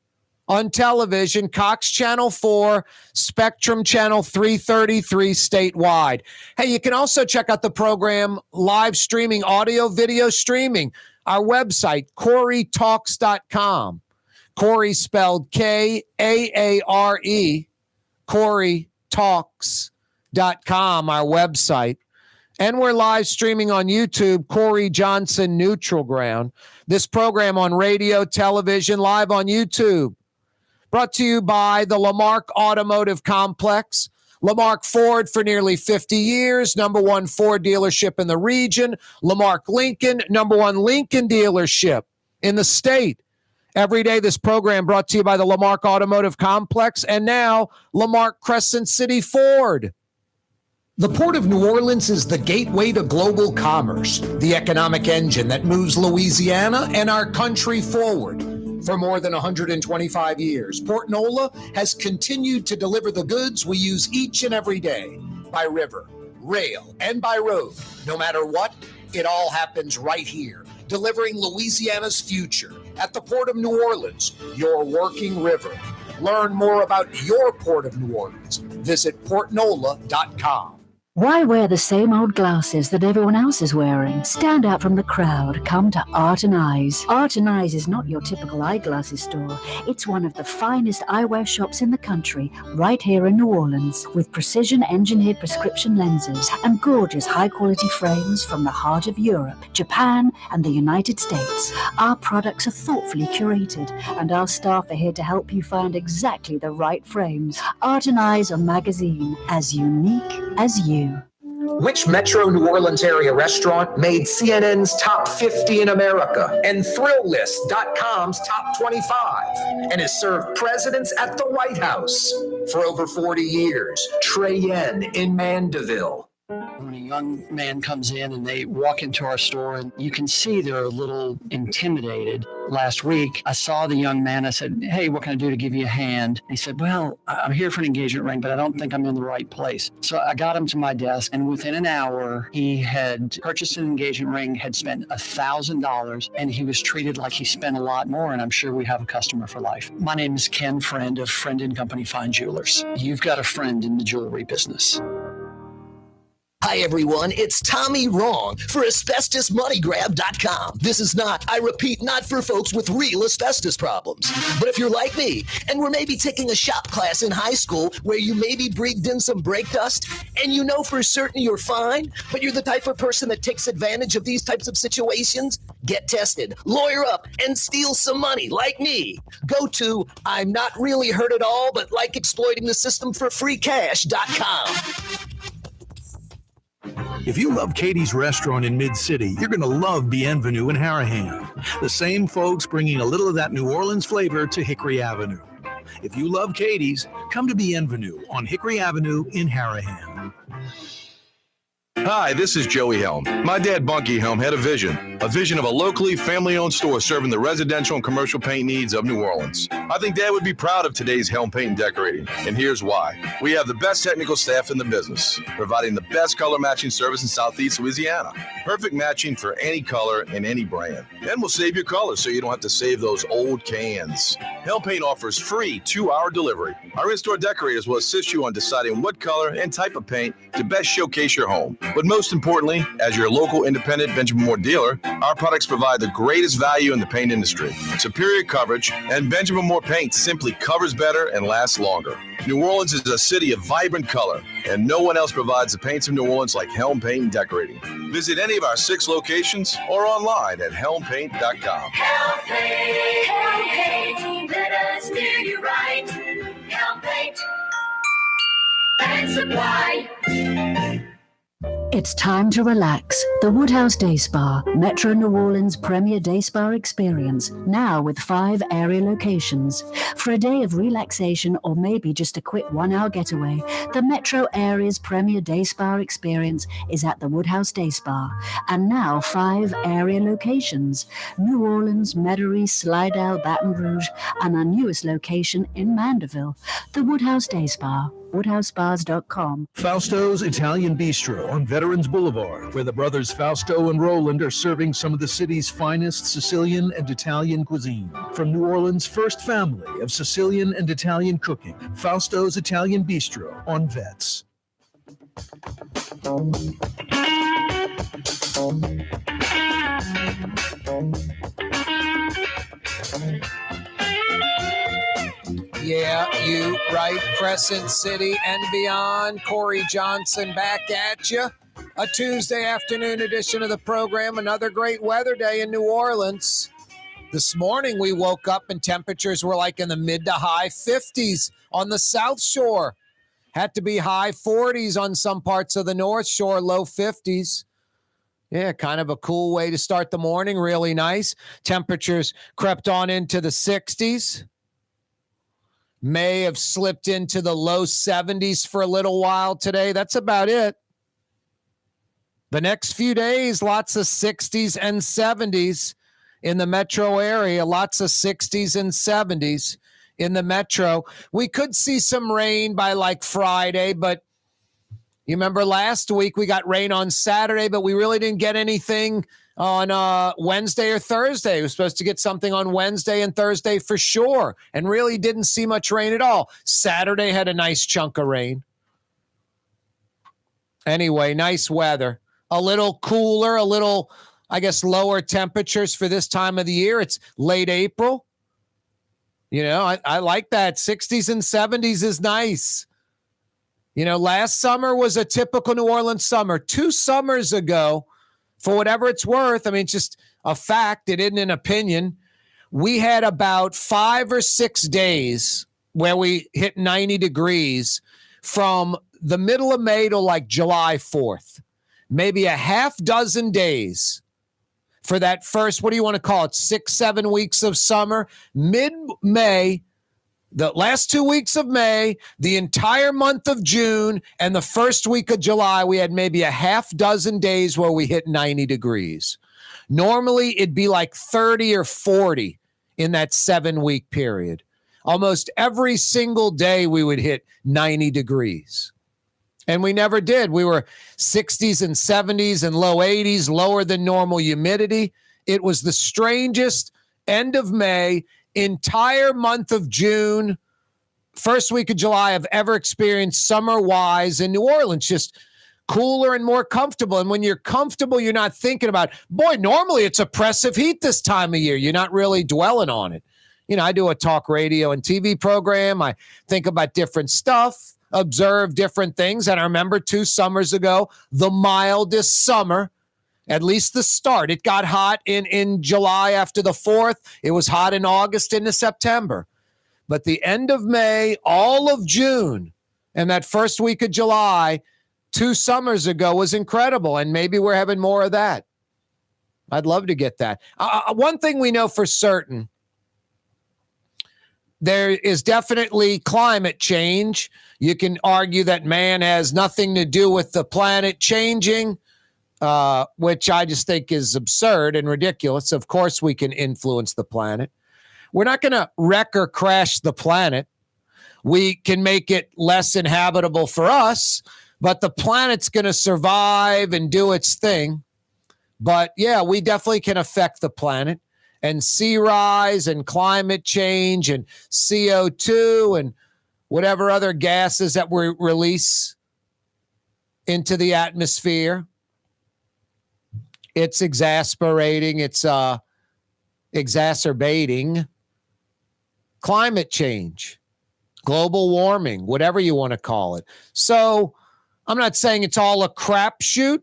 on television, Cox Channel 4, Spectrum Channel 333 statewide. Hey, you can also check out the program live streaming, audio, video streaming. Our website, CoreTalks.com. Corey spelled Kaare, CoreTalks.com, our website. And we're live streaming on YouTube, Corey Johnson Neutral Ground. This program on radio, television, live on YouTube. Brought to you by the Lamarck Automotive Complex. Lamarck Ford for nearly 50 years, number one Ford dealership in the region. Lamarck Lincoln, number one Lincoln dealership in the state. Every day, this program brought to you by the Lamarck Automotive Complex and now Lamarck Crescent City Ford. The Port of New Orleans is the gateway to global commerce, the economic engine that moves Louisiana and our country forward. For more than 125 years, Port Nola has continued to deliver the goods we use each and every day by river, rail, and by road. No matter what, it all happens right here, delivering Louisiana's future at the Port of New Orleans, your working river. Learn more about your Port of New Orleans. Visit portnola.com. Why wear the same old glasses that everyone else is wearing? Stand out from the crowd. Come to Art and Eyes. Art and Eyes is not your typical eyeglasses store. It's one of the finest eyewear shops in the country, right here in New Orleans, with precision-engineered prescription lenses and gorgeous high-quality frames from the heart of Europe, Japan, and the United States. Our products are thoughtfully curated, and our staff are here to help you find exactly the right frames. Art and Eyes, a magazine as unique as you. Which Metro New Orleans area restaurant made CNN's top 50 in America and ThrillList.com's top 25 and has served presidents at the White House for over 40 years? Trey Yen in Mandeville. When a young man comes in and they walk into our store, and you can see they're a little intimidated. Last week, I saw the young man. I said, "Hey, what can I do to give you a hand?" And he said, "Well, I'm here for an engagement ring, but I don't think I'm in the right place." So I got him to my desk, and within an hour, he had purchased an engagement ring, had spent $1,000, and he was treated like he spent a lot more, and I'm sure we have a customer for life. My name is Ken Friend of Friend & Company Fine Jewelers. You've got a friend in the jewelry business. Hi, everyone. It's Tommy Wrong for AsbestosMoneyGrab.com. This is not, I repeat, not for folks with real asbestos problems. But if you're like me and were maybe taking a shop class in high school where you maybe breathed in some brake dust and you know for certain you're fine, but you're the type of person that takes advantage of these types of situations, get tested, lawyer up, and steal some money like me. Go to I'm not really hurt at all, but like exploiting the system for free cash.com. If you love Katie's Restaurant in Mid-City, you're going to love Bienvenue in Harahan. The same folks bringing a little of that New Orleans flavor to Hickory Avenue. If you love Katie's, come to Bienvenue on Hickory Avenue in Harahan. Hi, this is Joey Helm. My dad, Bunky Helm, had a vision of a locally family-owned store serving the residential and commercial paint needs of New Orleans. I think Dad would be proud of today's Helm Paint and Decorating, and here's why. We have the best technical staff in the business, providing the best color matching service in Southeast Louisiana. Perfect matching for any color and any brand. And we'll save your colors so you don't have to save those old cans. Helm Paint offers free 2-hour delivery. Our in-store decorators will assist you on deciding what color and type of paint to best showcase your home. But most importantly, as your local independent Benjamin Moore dealer, our products provide the greatest value in the paint industry. Superior coverage, and Benjamin Moore paint simply covers better and lasts longer. New Orleans is a city of vibrant color, and no one else provides the paints of New Orleans like Helm Paint and Decorating. Visit any of our 6 locations or online at helmpaint.com. Helm Paint, let us steer you right. Helm Paint and Supply. It's time to relax. The Woodhouse Day Spa, Metro New Orleans' premier day spa experience, now with 5 area locations. For a day of relaxation or maybe just a quick 1-hour getaway, the Metro area's premier day spa experience is at the Woodhouse Day Spa. And now 5 area locations: New Orleans, Metairie, Slidell, Baton Rouge, and our newest location in Mandeville. The Woodhouse Day Spa, woodhousespas.com. Fausto's Italian Bistro on Veterans Boulevard, where the brothers Fausto and Roland are serving some of the city's finest Sicilian and Italian cuisine. From New Orleans' first family of Sicilian and Italian cooking, Fausto's Italian Bistro on Vets. Yeah, you right. Crescent City and beyond. Corey Johnson back at you. A Tuesday afternoon edition of the program. Another great weather day in New Orleans. This morning we woke up and temperatures were like in the mid to high 50s on the South Shore. Had to be high 40s on some parts of the North Shore, low 50s. Yeah, kind of a cool way to start the morning. Really nice. Temperatures crept on into the 60s. May have slipped into the low 70s for a little while today. That's about it. The next few days, lots of 60s and 70s in the metro area. Lots of 60s and 70s in the metro. We could see some rain by like Friday, but you remember last week we got rain on Saturday, but we really didn't get anything on Wednesday or Thursday. We were supposed to get something on Wednesday and Thursday for sure, and really didn't see much rain at all. Saturday had a nice chunk of rain. Anyway, nice weather. A little cooler, a little, I guess, lower temperatures for this time of the year. It's late April. You know, I like that. 60s and 70s is nice. You know, last summer was a typical New Orleans summer. 2 summers ago, for whatever it's worth, I mean, it's just a fact. It isn't an opinion. We had about 5 or 6 days where we hit 90 degrees from the middle of May to like July 4th, maybe a half dozen days for that first, what do you want to call it, 6-7 weeks of summer, mid-May, the last 2 weeks of May, the entire month of June, and the first week of July, we had maybe a half dozen days where we hit 90 degrees. Normally, it'd be like 30 or 40 in that 7-week period. Almost every single day we would hit 90 degrees. And we never did. We were 60s and 70s and low 80s, lower than normal humidity. It was the strangest end of May, entire month of June, first week of July I've ever experienced summer-wise in New Orleans. Just cooler and more comfortable. And when you're comfortable, you're not thinking about, boy, normally it's oppressive heat this time of year. You're not really dwelling on it. You know, I do a talk radio and TV program. I think about different stuff, observe different things. And I remember 2 summers ago, the mildest summer, at least the start. It got hot in July after the 4th. It was hot in August into September. But the end of May, all of June, and that first week of July, 2 summers ago was incredible. And maybe we're having more of that. I'd love to get that. One thing we know for certain, there is definitely climate change. You can argue that man has nothing to do with the planet changing, which I just think is absurd and ridiculous. Of course, we can influence the planet. We're not going to wreck or crash the planet. We can make it less inhabitable for us, but the planet's going to survive and do its thing. But yeah, we definitely can affect the planet. And sea rise and climate change and CO2 and whatever other gases that we release into the atmosphere. It's exasperating. It's exacerbating climate change, global warming, whatever you want to call it. So I'm not saying it's all a crapshoot,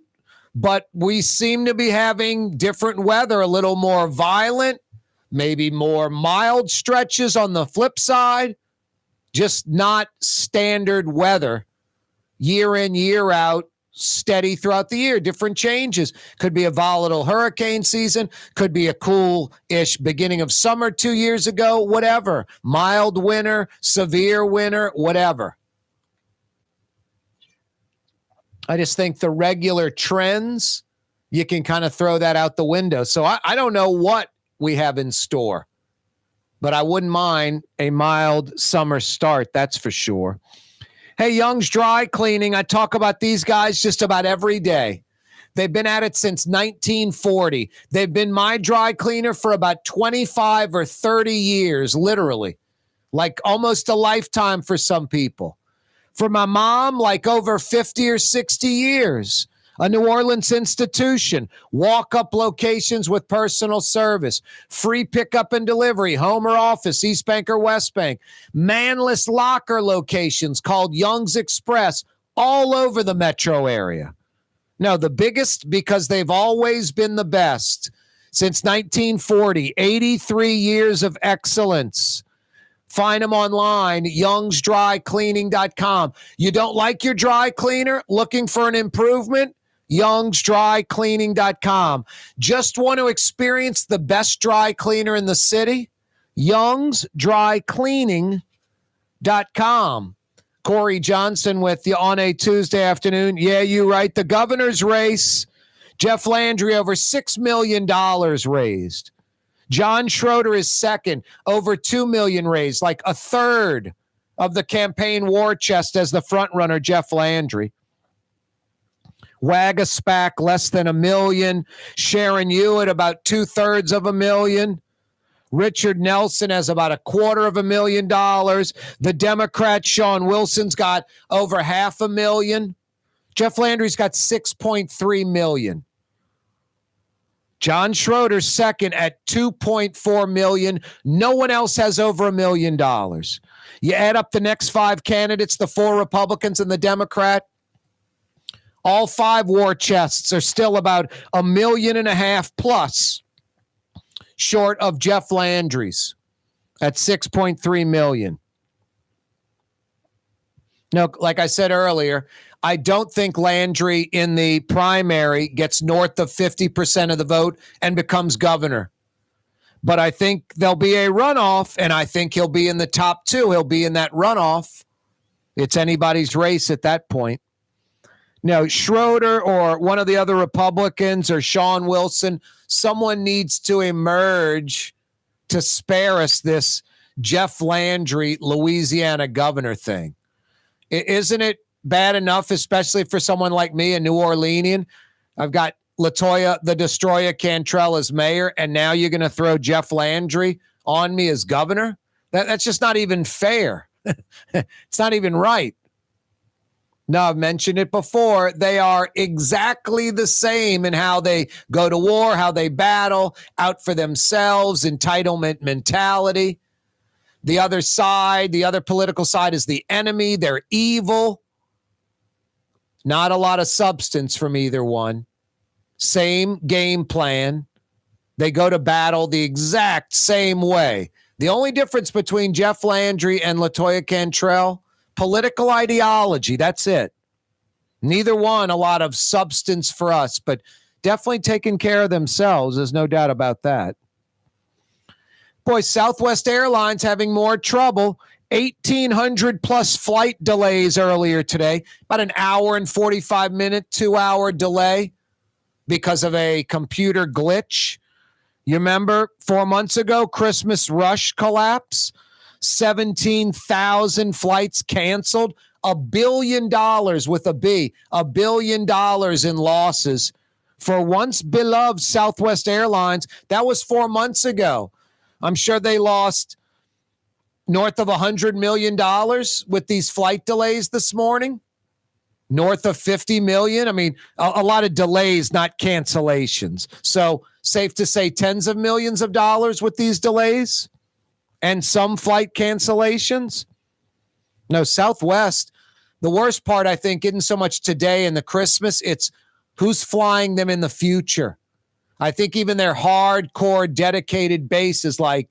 but we seem to be having different weather, a little more violent, maybe more mild stretches on the flip side, just not standard weather, year in, year out, steady throughout the year, different changes. Could be a volatile hurricane season, could be a cool-ish beginning of summer 2 years ago, whatever. Mild winter, severe winter, whatever. I just think the regular trends, you can kind of throw that out the window. So I don't know what we have in store, but I wouldn't mind a mild summer start, that's for sure. Hey, Young's Dry Cleaning, I talk about these guys just about every day. They've been at it since 1940. They've been my dry cleaner for about 25 or 30 years, literally, like almost a lifetime for some people. For my mom, like over 50 or 60 years. A New Orleans institution, walk-up locations with personal service, free pickup and delivery, home or office, East Bank or West Bank, manless locker locations called Young's Express all over the metro area. No, the biggest because they've always been the best. Since 1940, 83 years of excellence. Find them online, youngsdrycleaning.com. You don't like your dry cleaner? Looking for an improvement? youngsdrycleaning.com. Just want to experience the best dry cleaner in the city? youngsdrycleaning.com. Corey Johnson with you on a Tuesday afternoon. Yeah, you're right. The governor's race, Jeff Landry over $6 million raised. John Schroeder is second, over $2 million raised, like a third of the campaign war chest as the front runner, Jeff Landry. Wagaspack, less than $1 million. Sharon Hewitt, about 2/3 of $1 million. Richard Nelson has about $250,000. The Democrat, Sean Wilson's got over $500,000. Jeff Landry's got $6.3 million. John Schroeder's second at $2.4 million. No one else has over $1 million. You add up the next 5 candidates, the 4 Republicans and the Democrat, all 5 war chests are still about $1.5 million plus short of Jeff Landry's at $6.3 million. No, like I said earlier, I don't think Landry in the primary gets north of 50% of the vote and becomes governor. But I think there'll be a runoff, and I think he'll be in the top two. He'll be in that runoff. It's anybody's race at that point. No, Schroeder or one of the other Republicans or Sean Wilson, someone needs to emerge to spare us this Jeff Landry, Louisiana governor thing. Isn't it bad enough, especially for someone like me, a New Orleanian? I've got LaToya, the Destroyer Cantrell as mayor, and now you're going to throw Jeff Landry on me as governor? That's just not even fair. It's not even right. No, I've mentioned it before. They are exactly the same in how they go to war, how they battle, out for themselves, entitlement mentality. The other side, the other political side is the enemy. They're evil. Not a lot of substance from either one. Same game plan. They go to battle the exact same way. The only difference between Jeff Landry and LaToya Cantrell, political ideology. That's it. Neither one a lot of substance for us, but definitely taking care of themselves. There's no doubt about that. Boy, Southwest Airlines having more trouble. 1,800 plus flight delays earlier today. About an hour and 45-minute, 2-hour delay because of a computer glitch. You remember 4 months ago, Christmas rush collapse, 17,000 flights canceled, $1 billion with a B, $1 billion in losses for once beloved Southwest Airlines. That was 4 months ago. I'm sure they lost north of $100 million with these flight delays this morning. North of 50 million. I mean, a lot of delays, not cancellations. So safe to say tens of millions of dollars with these delays and some flight cancellations. No, Southwest, the worst part, I think, isn't so much today and the Christmas. It's who's flying them in the future. I think even their hardcore dedicated base is like,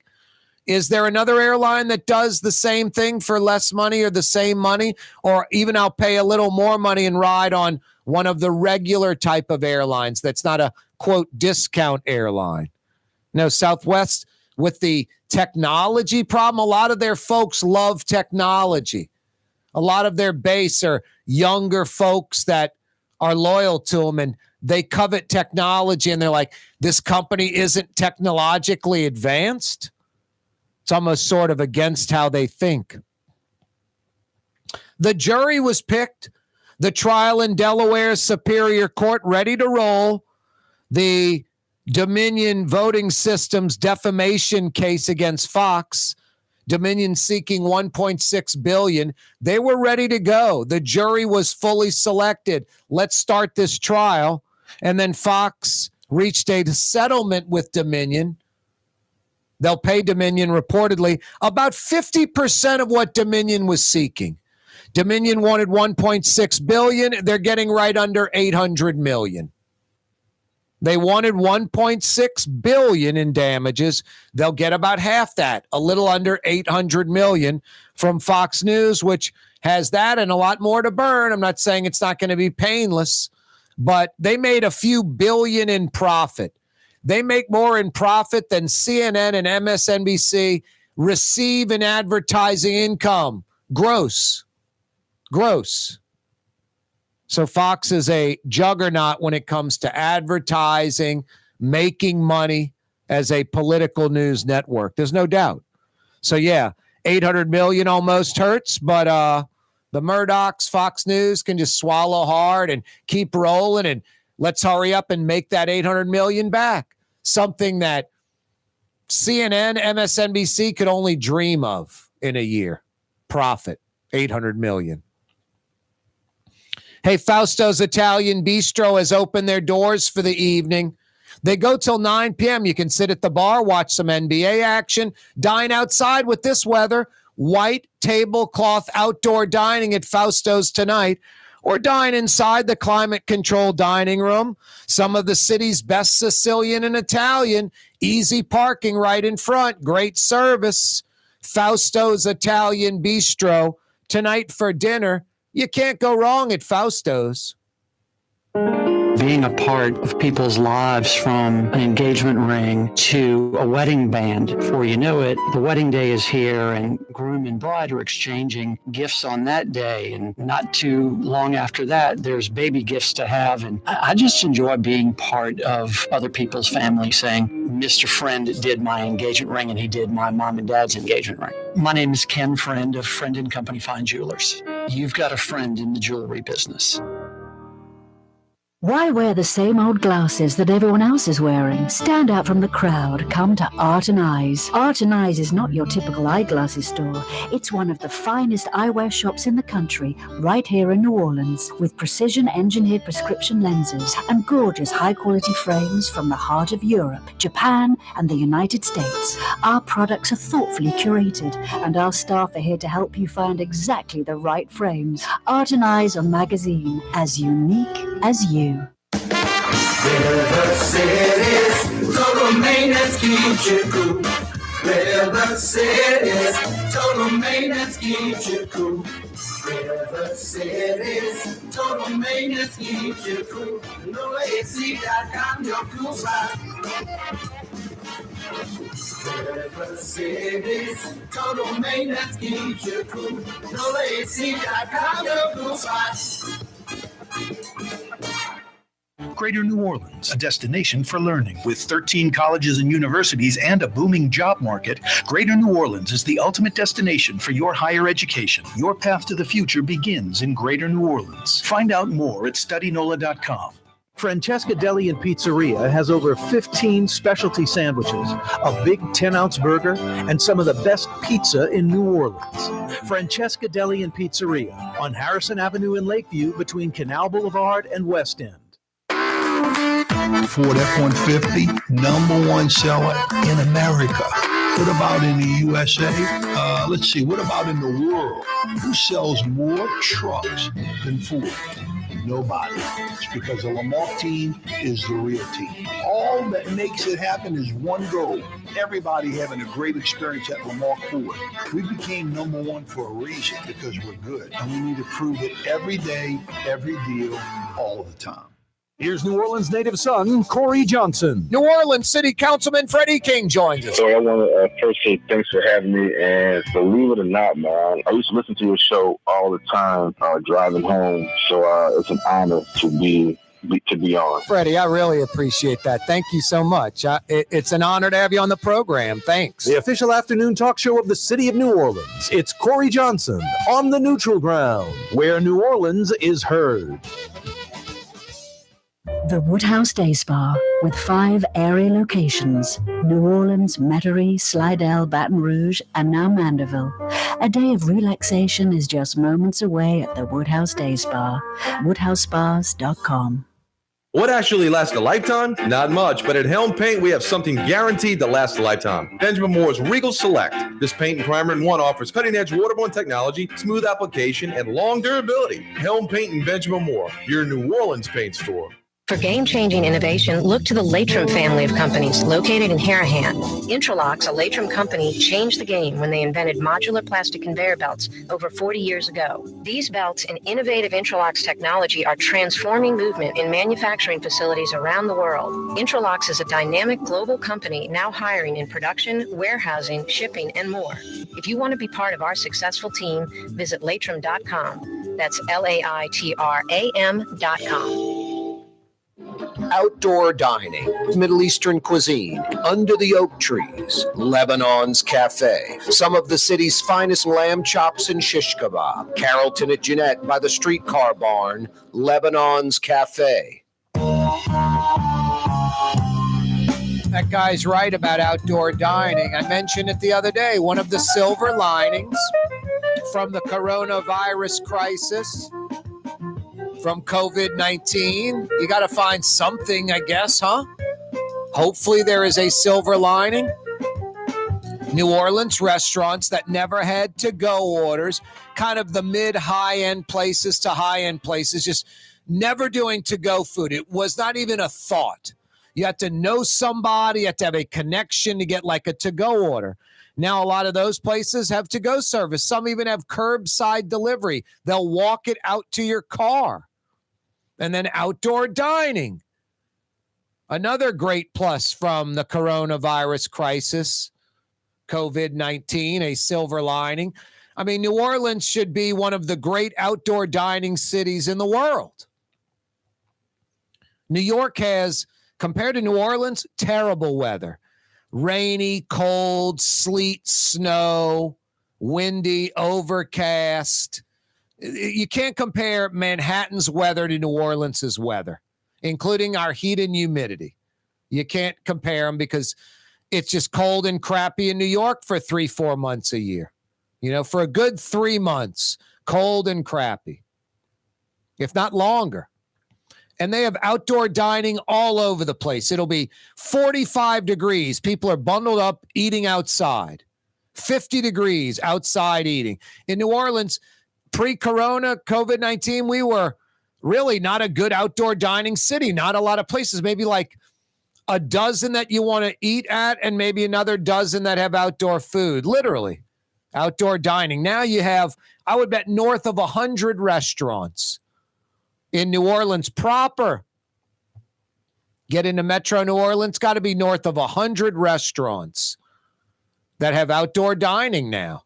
is there another airline that does the same thing for less money or the same money? Or even I'll pay a little more money and ride on one of the regular type of airlines that's not a, quote, discount airline. No, Southwest, with the technology problem, a lot of their folks love technology. A lot of their base are younger folks that are loyal to them, and they covet technology, and they're like, this company isn't technologically advanced. It's almost sort of against how they think. The jury was picked. The trial in Delaware's Superior Court ready to roll. The Dominion voting systems defamation case against Fox. Dominion seeking $1.6 billion. They were ready to go. The jury was fully selected. Let's start this trial. And then Fox reached a settlement with Dominion. They'll pay Dominion reportedly about 50% of what Dominion was seeking. Dominion wanted $1.6 billion. They're getting right under $800 million. They wanted $1.6 billion in damages. They'll get about half that, a little under $800 million from Fox News, which has that and a lot more to burn. I'm not saying it's not going to be painless, but they made a few billion in profit. They make more in profit than CNN and MSNBC receive in advertising income. Gross. So Fox is a juggernaut when it comes to advertising, making money as a political news network. There's no doubt. So yeah, $800 million almost hurts, but the Murdochs, Fox News can just swallow hard and keep rolling, and let's hurry up and make that $800 million back. Something that CNN, MSNBC could only dream of in a year. Profit, $800 million. Hey, Fausto's Italian Bistro has opened their doors for the evening. They go till 9 p.m. You can sit at the bar, watch some NBA action, dine outside with this weather, white tablecloth outdoor dining at Fausto's tonight, or dine inside the climate-controlled dining room. Some of the city's best Sicilian and Italian, easy parking right in front, great service. Fausto's Italian Bistro tonight for dinner. You can't go wrong at Fausto's. Being a part of people's lives, from an engagement ring to a wedding band. Before you know it, the wedding day is here, and groom and bride are exchanging gifts on that day. And not too long after that, there's baby gifts to have. And I just enjoy being part of other people's family, saying, Mr. Friend did my engagement ring, and he did my mom and dad's engagement ring. My name is Ken Friend of Friend & Company Fine Jewelers. You've got a friend in the jewelry business. Why wear the same old glasses that everyone else is wearing? Stand out from the crowd. Come to Art and Eyes. Art and Eyes is not your typical eyeglasses store. It's one of the finest eyewear shops in the country, right here in New Orleans, with precision-engineered prescription lenses and gorgeous high-quality frames from the heart of Europe, Japan, and the United States. Our products are thoughtfully curated, and our staff are here to help you find exactly the right frames. Art and Eyes on Magazine, as unique as you. River City's total maintenance keeps you cool. River City's total maintenance keeps you cool. River City's total maintenance keeps you cool. NoAC.com, your cool spot. River City's total maintenance keeps you cool. NoAC.com, your cool spot. Greater New Orleans, a destination for learning. With 13 colleges and universities and a booming job market, Greater New Orleans is the ultimate destination for your higher education. Your path to the future begins in Greater New Orleans. Find out more at studynola.com. Francesca Deli and Pizzeria has over 15 specialty sandwiches, a big 10-ounce burger, and some of the best pizza in New Orleans. Francesca Deli and Pizzeria on Harrison Avenue in Lakeview between Canal Boulevard and West End. Ford F-150, #1 seller in America. What about in the USA? Let's see, what about in the world? Who sells more trucks than Ford? Nobody. It's because the Lamar team is the real team. All that makes it happen is one goal. Everybody having a great experience at Lamar Ford. We became #1 for a reason, because we're good. And we need to prove it every day, every deal, all the time. Here's New Orleans native son, Corey Johnson. New Orleans City Councilman Freddie King joins us. So I want to first say thanks for having me. And believe it or not, man, I used to listen to your show all the time driving home. So it's an honor to be on. Freddie, I really appreciate that. Thank you so much. It's an honor to have you on the program. Thanks. The official afternoon talk show of the city of New Orleans. It's Corey Johnson on the neutral ground, where New Orleans is heard. The Woodhouse Day Spa, with 5 area locations: New Orleans, Metairie, Slidell, Baton Rouge, and now Mandeville. A day of relaxation is just moments away at the Woodhouse Day Spa. WoodhouseSpas.com. What actually lasts a lifetime? Not much, but at Helm Paint, we have something guaranteed to last a lifetime. Benjamin Moore's Regal Select. This paint and primer in one offers cutting-edge waterborne technology, smooth application, and long durability. Helm Paint and Benjamin Moore, your New Orleans paint store. For game-changing innovation, look to the Latrim family of companies located in Harahan. Intralocks, a Latrim company, changed the game when they invented modular plastic conveyor belts over 40 years ago. These belts and innovative Intralocks technology are transforming movement in manufacturing facilities around the world. Intralocks is a dynamic global company now hiring in production, warehousing, shipping, and more. If you want to be part of our successful team, visit latrim.com. That's LAITRAM.com. Outdoor dining, Middle Eastern cuisine, under the oak trees, Lebanon's Cafe, some of the city's finest lamb chops and shish kebab, Carrollton at Jeanette by the streetcar barn, Lebanon's Cafe. That guy's right about outdoor dining. I mentioned it the other day. One of the silver linings from the coronavirus crisis, from COVID-19. You got to find something, I guess, huh? Hopefully there is a silver lining. New Orleans restaurants that never had to-go orders, kind of the mid-high-end places to high-end places, just never doing to-go food. It was not even a thought. You had to know somebody, you had to have a connection to get like a to-go order. Now, a lot of those places have to-go service. Some even have curbside delivery. They'll walk it out to your car. And then outdoor dining. Another great plus from the coronavirus crisis, COVID-19, a silver lining. I mean, New Orleans should be one of the great outdoor dining cities in the world. New York has, compared to New Orleans, terrible weather. Rainy, cold, sleet, snow, windy, overcast. You can't compare Manhattan's weather to New Orleans' weather, including our heat and humidity. You can't compare them because it's just cold and crappy in New York for 3-4 months a year. You know, for a good 3 months, cold and crappy, if not longer. And they have outdoor dining all over the place. It'll be 45 degrees. People are bundled up eating outside. 50 degrees outside eating. In New Orleans, pre-corona, COVID-19, we were really not a good outdoor dining city. Not a lot of places, maybe like a dozen that you want to eat at and maybe another dozen that have outdoor food, literally outdoor dining. Now you have, I would bet, north of 100 restaurants in New Orleans proper. Get into Metro New Orleans, got to be north of 100 restaurants that have outdoor dining now.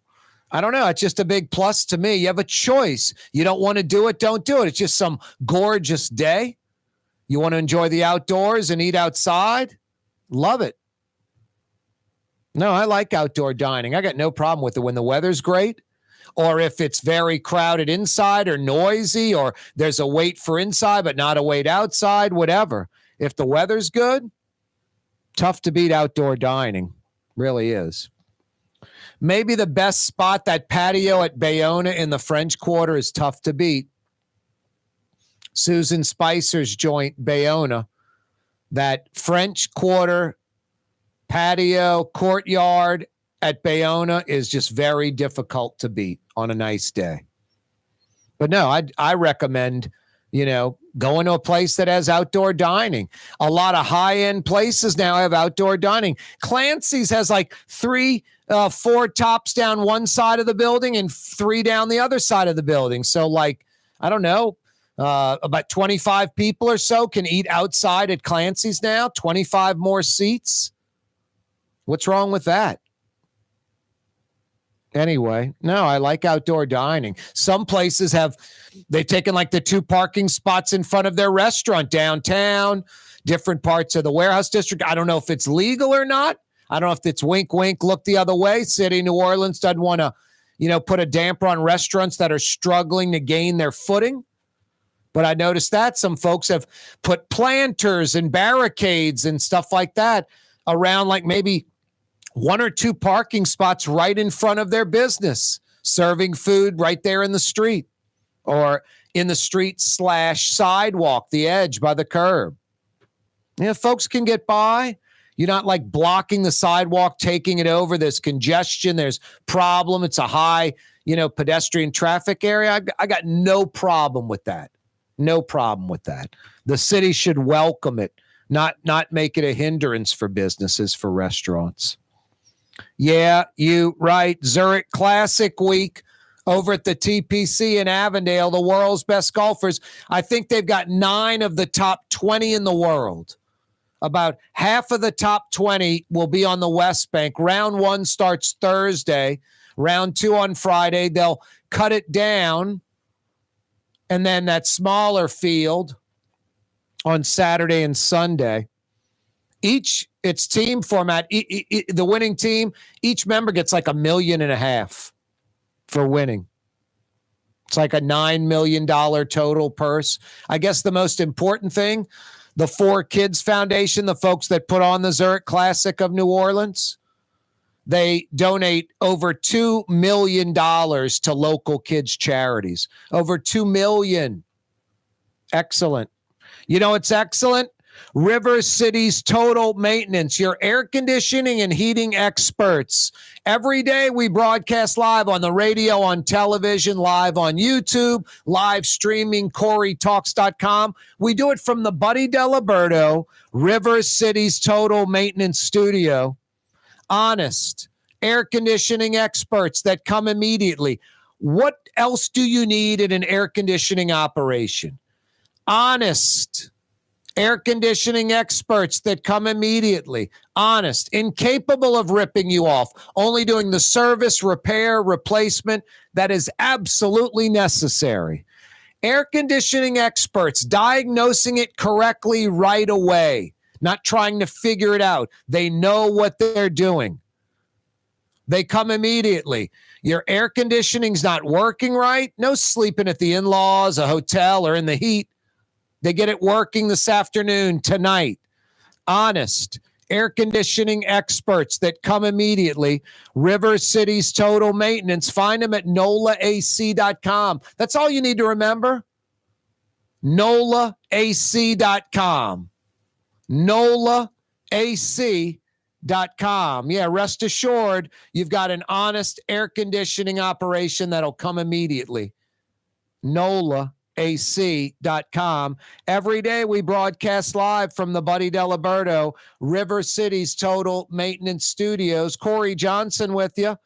I don't know. It's just a big plus to me. You have a choice. You don't want to do it, don't do it. It's just some gorgeous day. You want to enjoy the outdoors and eat outside? Love it. No, I like outdoor dining. I got no problem with it when the weather's great, or if it's very crowded inside or noisy, or there's a wait for inside but not a wait outside, whatever. If the weather's good, tough to beat outdoor dining. Really is. Maybe the best spot, that patio at Bayona in the French Quarter, is tough to beat. Susan Spicer's joint, Bayona, that French Quarter patio courtyard at Bayona is just very difficult to beat on a nice day. But no, I recommend, going to a place that has outdoor dining. A lot of high-end places now have outdoor dining. Clancy's has like 4 tops down one side of the building and 3 down the other side of the building. So like, I don't know, about 25 people or so can eat outside at Clancy's now, 25 more seats. What's wrong with that? Anyway, no, I like outdoor dining. Some places they've taken like the 2 parking spots in front of their restaurant downtown, different parts of the warehouse district. I don't know if it's legal or not. I don't know if it's wink, wink, look the other way. City of New Orleans doesn't want to, put a damper on restaurants that are struggling to gain their footing. But I noticed that some folks have put planters and barricades and stuff like that around, like maybe 1 or 2 parking spots right in front of their business, serving food right there in the street or in the street / sidewalk, the edge by the curb. Folks can get by. You're not like blocking the sidewalk, taking it over. There's congestion. There's problem. It's a high, pedestrian traffic area. I got no problem with that. No problem with that. The city should welcome it, not make it a hindrance for businesses, for restaurants. Yeah, you right. Zurich Classic Week over at the TPC in Avondale, the world's best golfers. I think they've got 9 of the top 20 in the world. About half of the top 20 will be on the West Bank. Round 1 starts Thursday. Round 2 on Friday. They'll cut it down. And then that smaller field on Saturday and Sunday. It's team format. The winning team, each member gets like $1.5 million for winning. It's like a $9 million total purse. I guess the most important thing, the 4 Kids Foundation, the folks that put on the Zurich Classic of New Orleans, they donate over $2 million to local kids' charities. Over $2 million. Excellent. It's excellent? River City's Total Maintenance, your air conditioning and heating experts. Every day we broadcast live on the radio, on television, live on YouTube, live streaming, CoreyTalks.com. We do it from the Buddy Deliberto River City's Total Maintenance Studio. Honest, air conditioning experts that come immediately. What else do you need in an air conditioning operation? Honest air conditioning experts that come immediately. Honest, incapable of ripping you off, only doing the service, repair, replacement that is absolutely necessary. Air conditioning experts diagnosing it correctly right away, not trying to figure it out. They know what they're doing. They come immediately. Your air conditioning's not working right. No sleeping at the in-laws, a hotel, or in the heat. They get it working this afternoon, tonight. Honest air conditioning experts that come immediately. River City's Total Maintenance. Find them at NOLAAC.com. That's all you need to remember. NOLAAC.com. NOLAAC.com. Yeah, rest assured, you've got an honest air conditioning operation that'll come immediately. NOLAAC.com. Every day we broadcast live from the Buddy Diliberto River City's Total Maintenance Studios. Corey Johnson with you.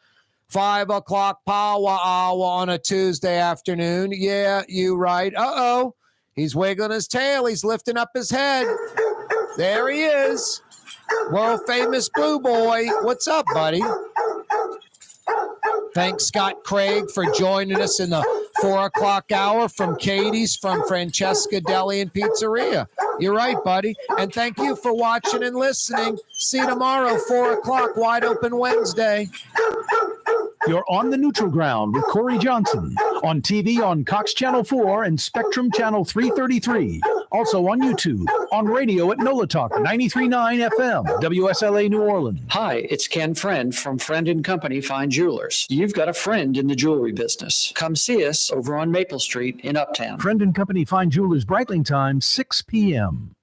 5 o'clock power hour on a Tuesday afternoon. Yeah, you right. Uh-oh. He's wiggling his tail. He's lifting up his head. There he is. World famous Blue Boy. What's up, buddy? Thanks, Scott Craig, for joining us in the 4 o'clock hour from Katie's, from Francesca Deli and Pizzeria. You're right, buddy. And thank you for watching and listening. See you tomorrow, 4 o'clock, Wide Open Wednesday. You're on the neutral ground with Corey Johnson on TV on Cox Channel 4 and Spectrum Channel 333. Also on YouTube, on radio at NOLA Talk 93.9 FM, WSLA New Orleans. Hi, it's Ken Friend from Friend & Company Fine Jewelers. You've got a friend in the jewelry business. Come see us over on Maple Street in Uptown. Friend & Company Fine Jewelers, Breitling time, 6 p.m.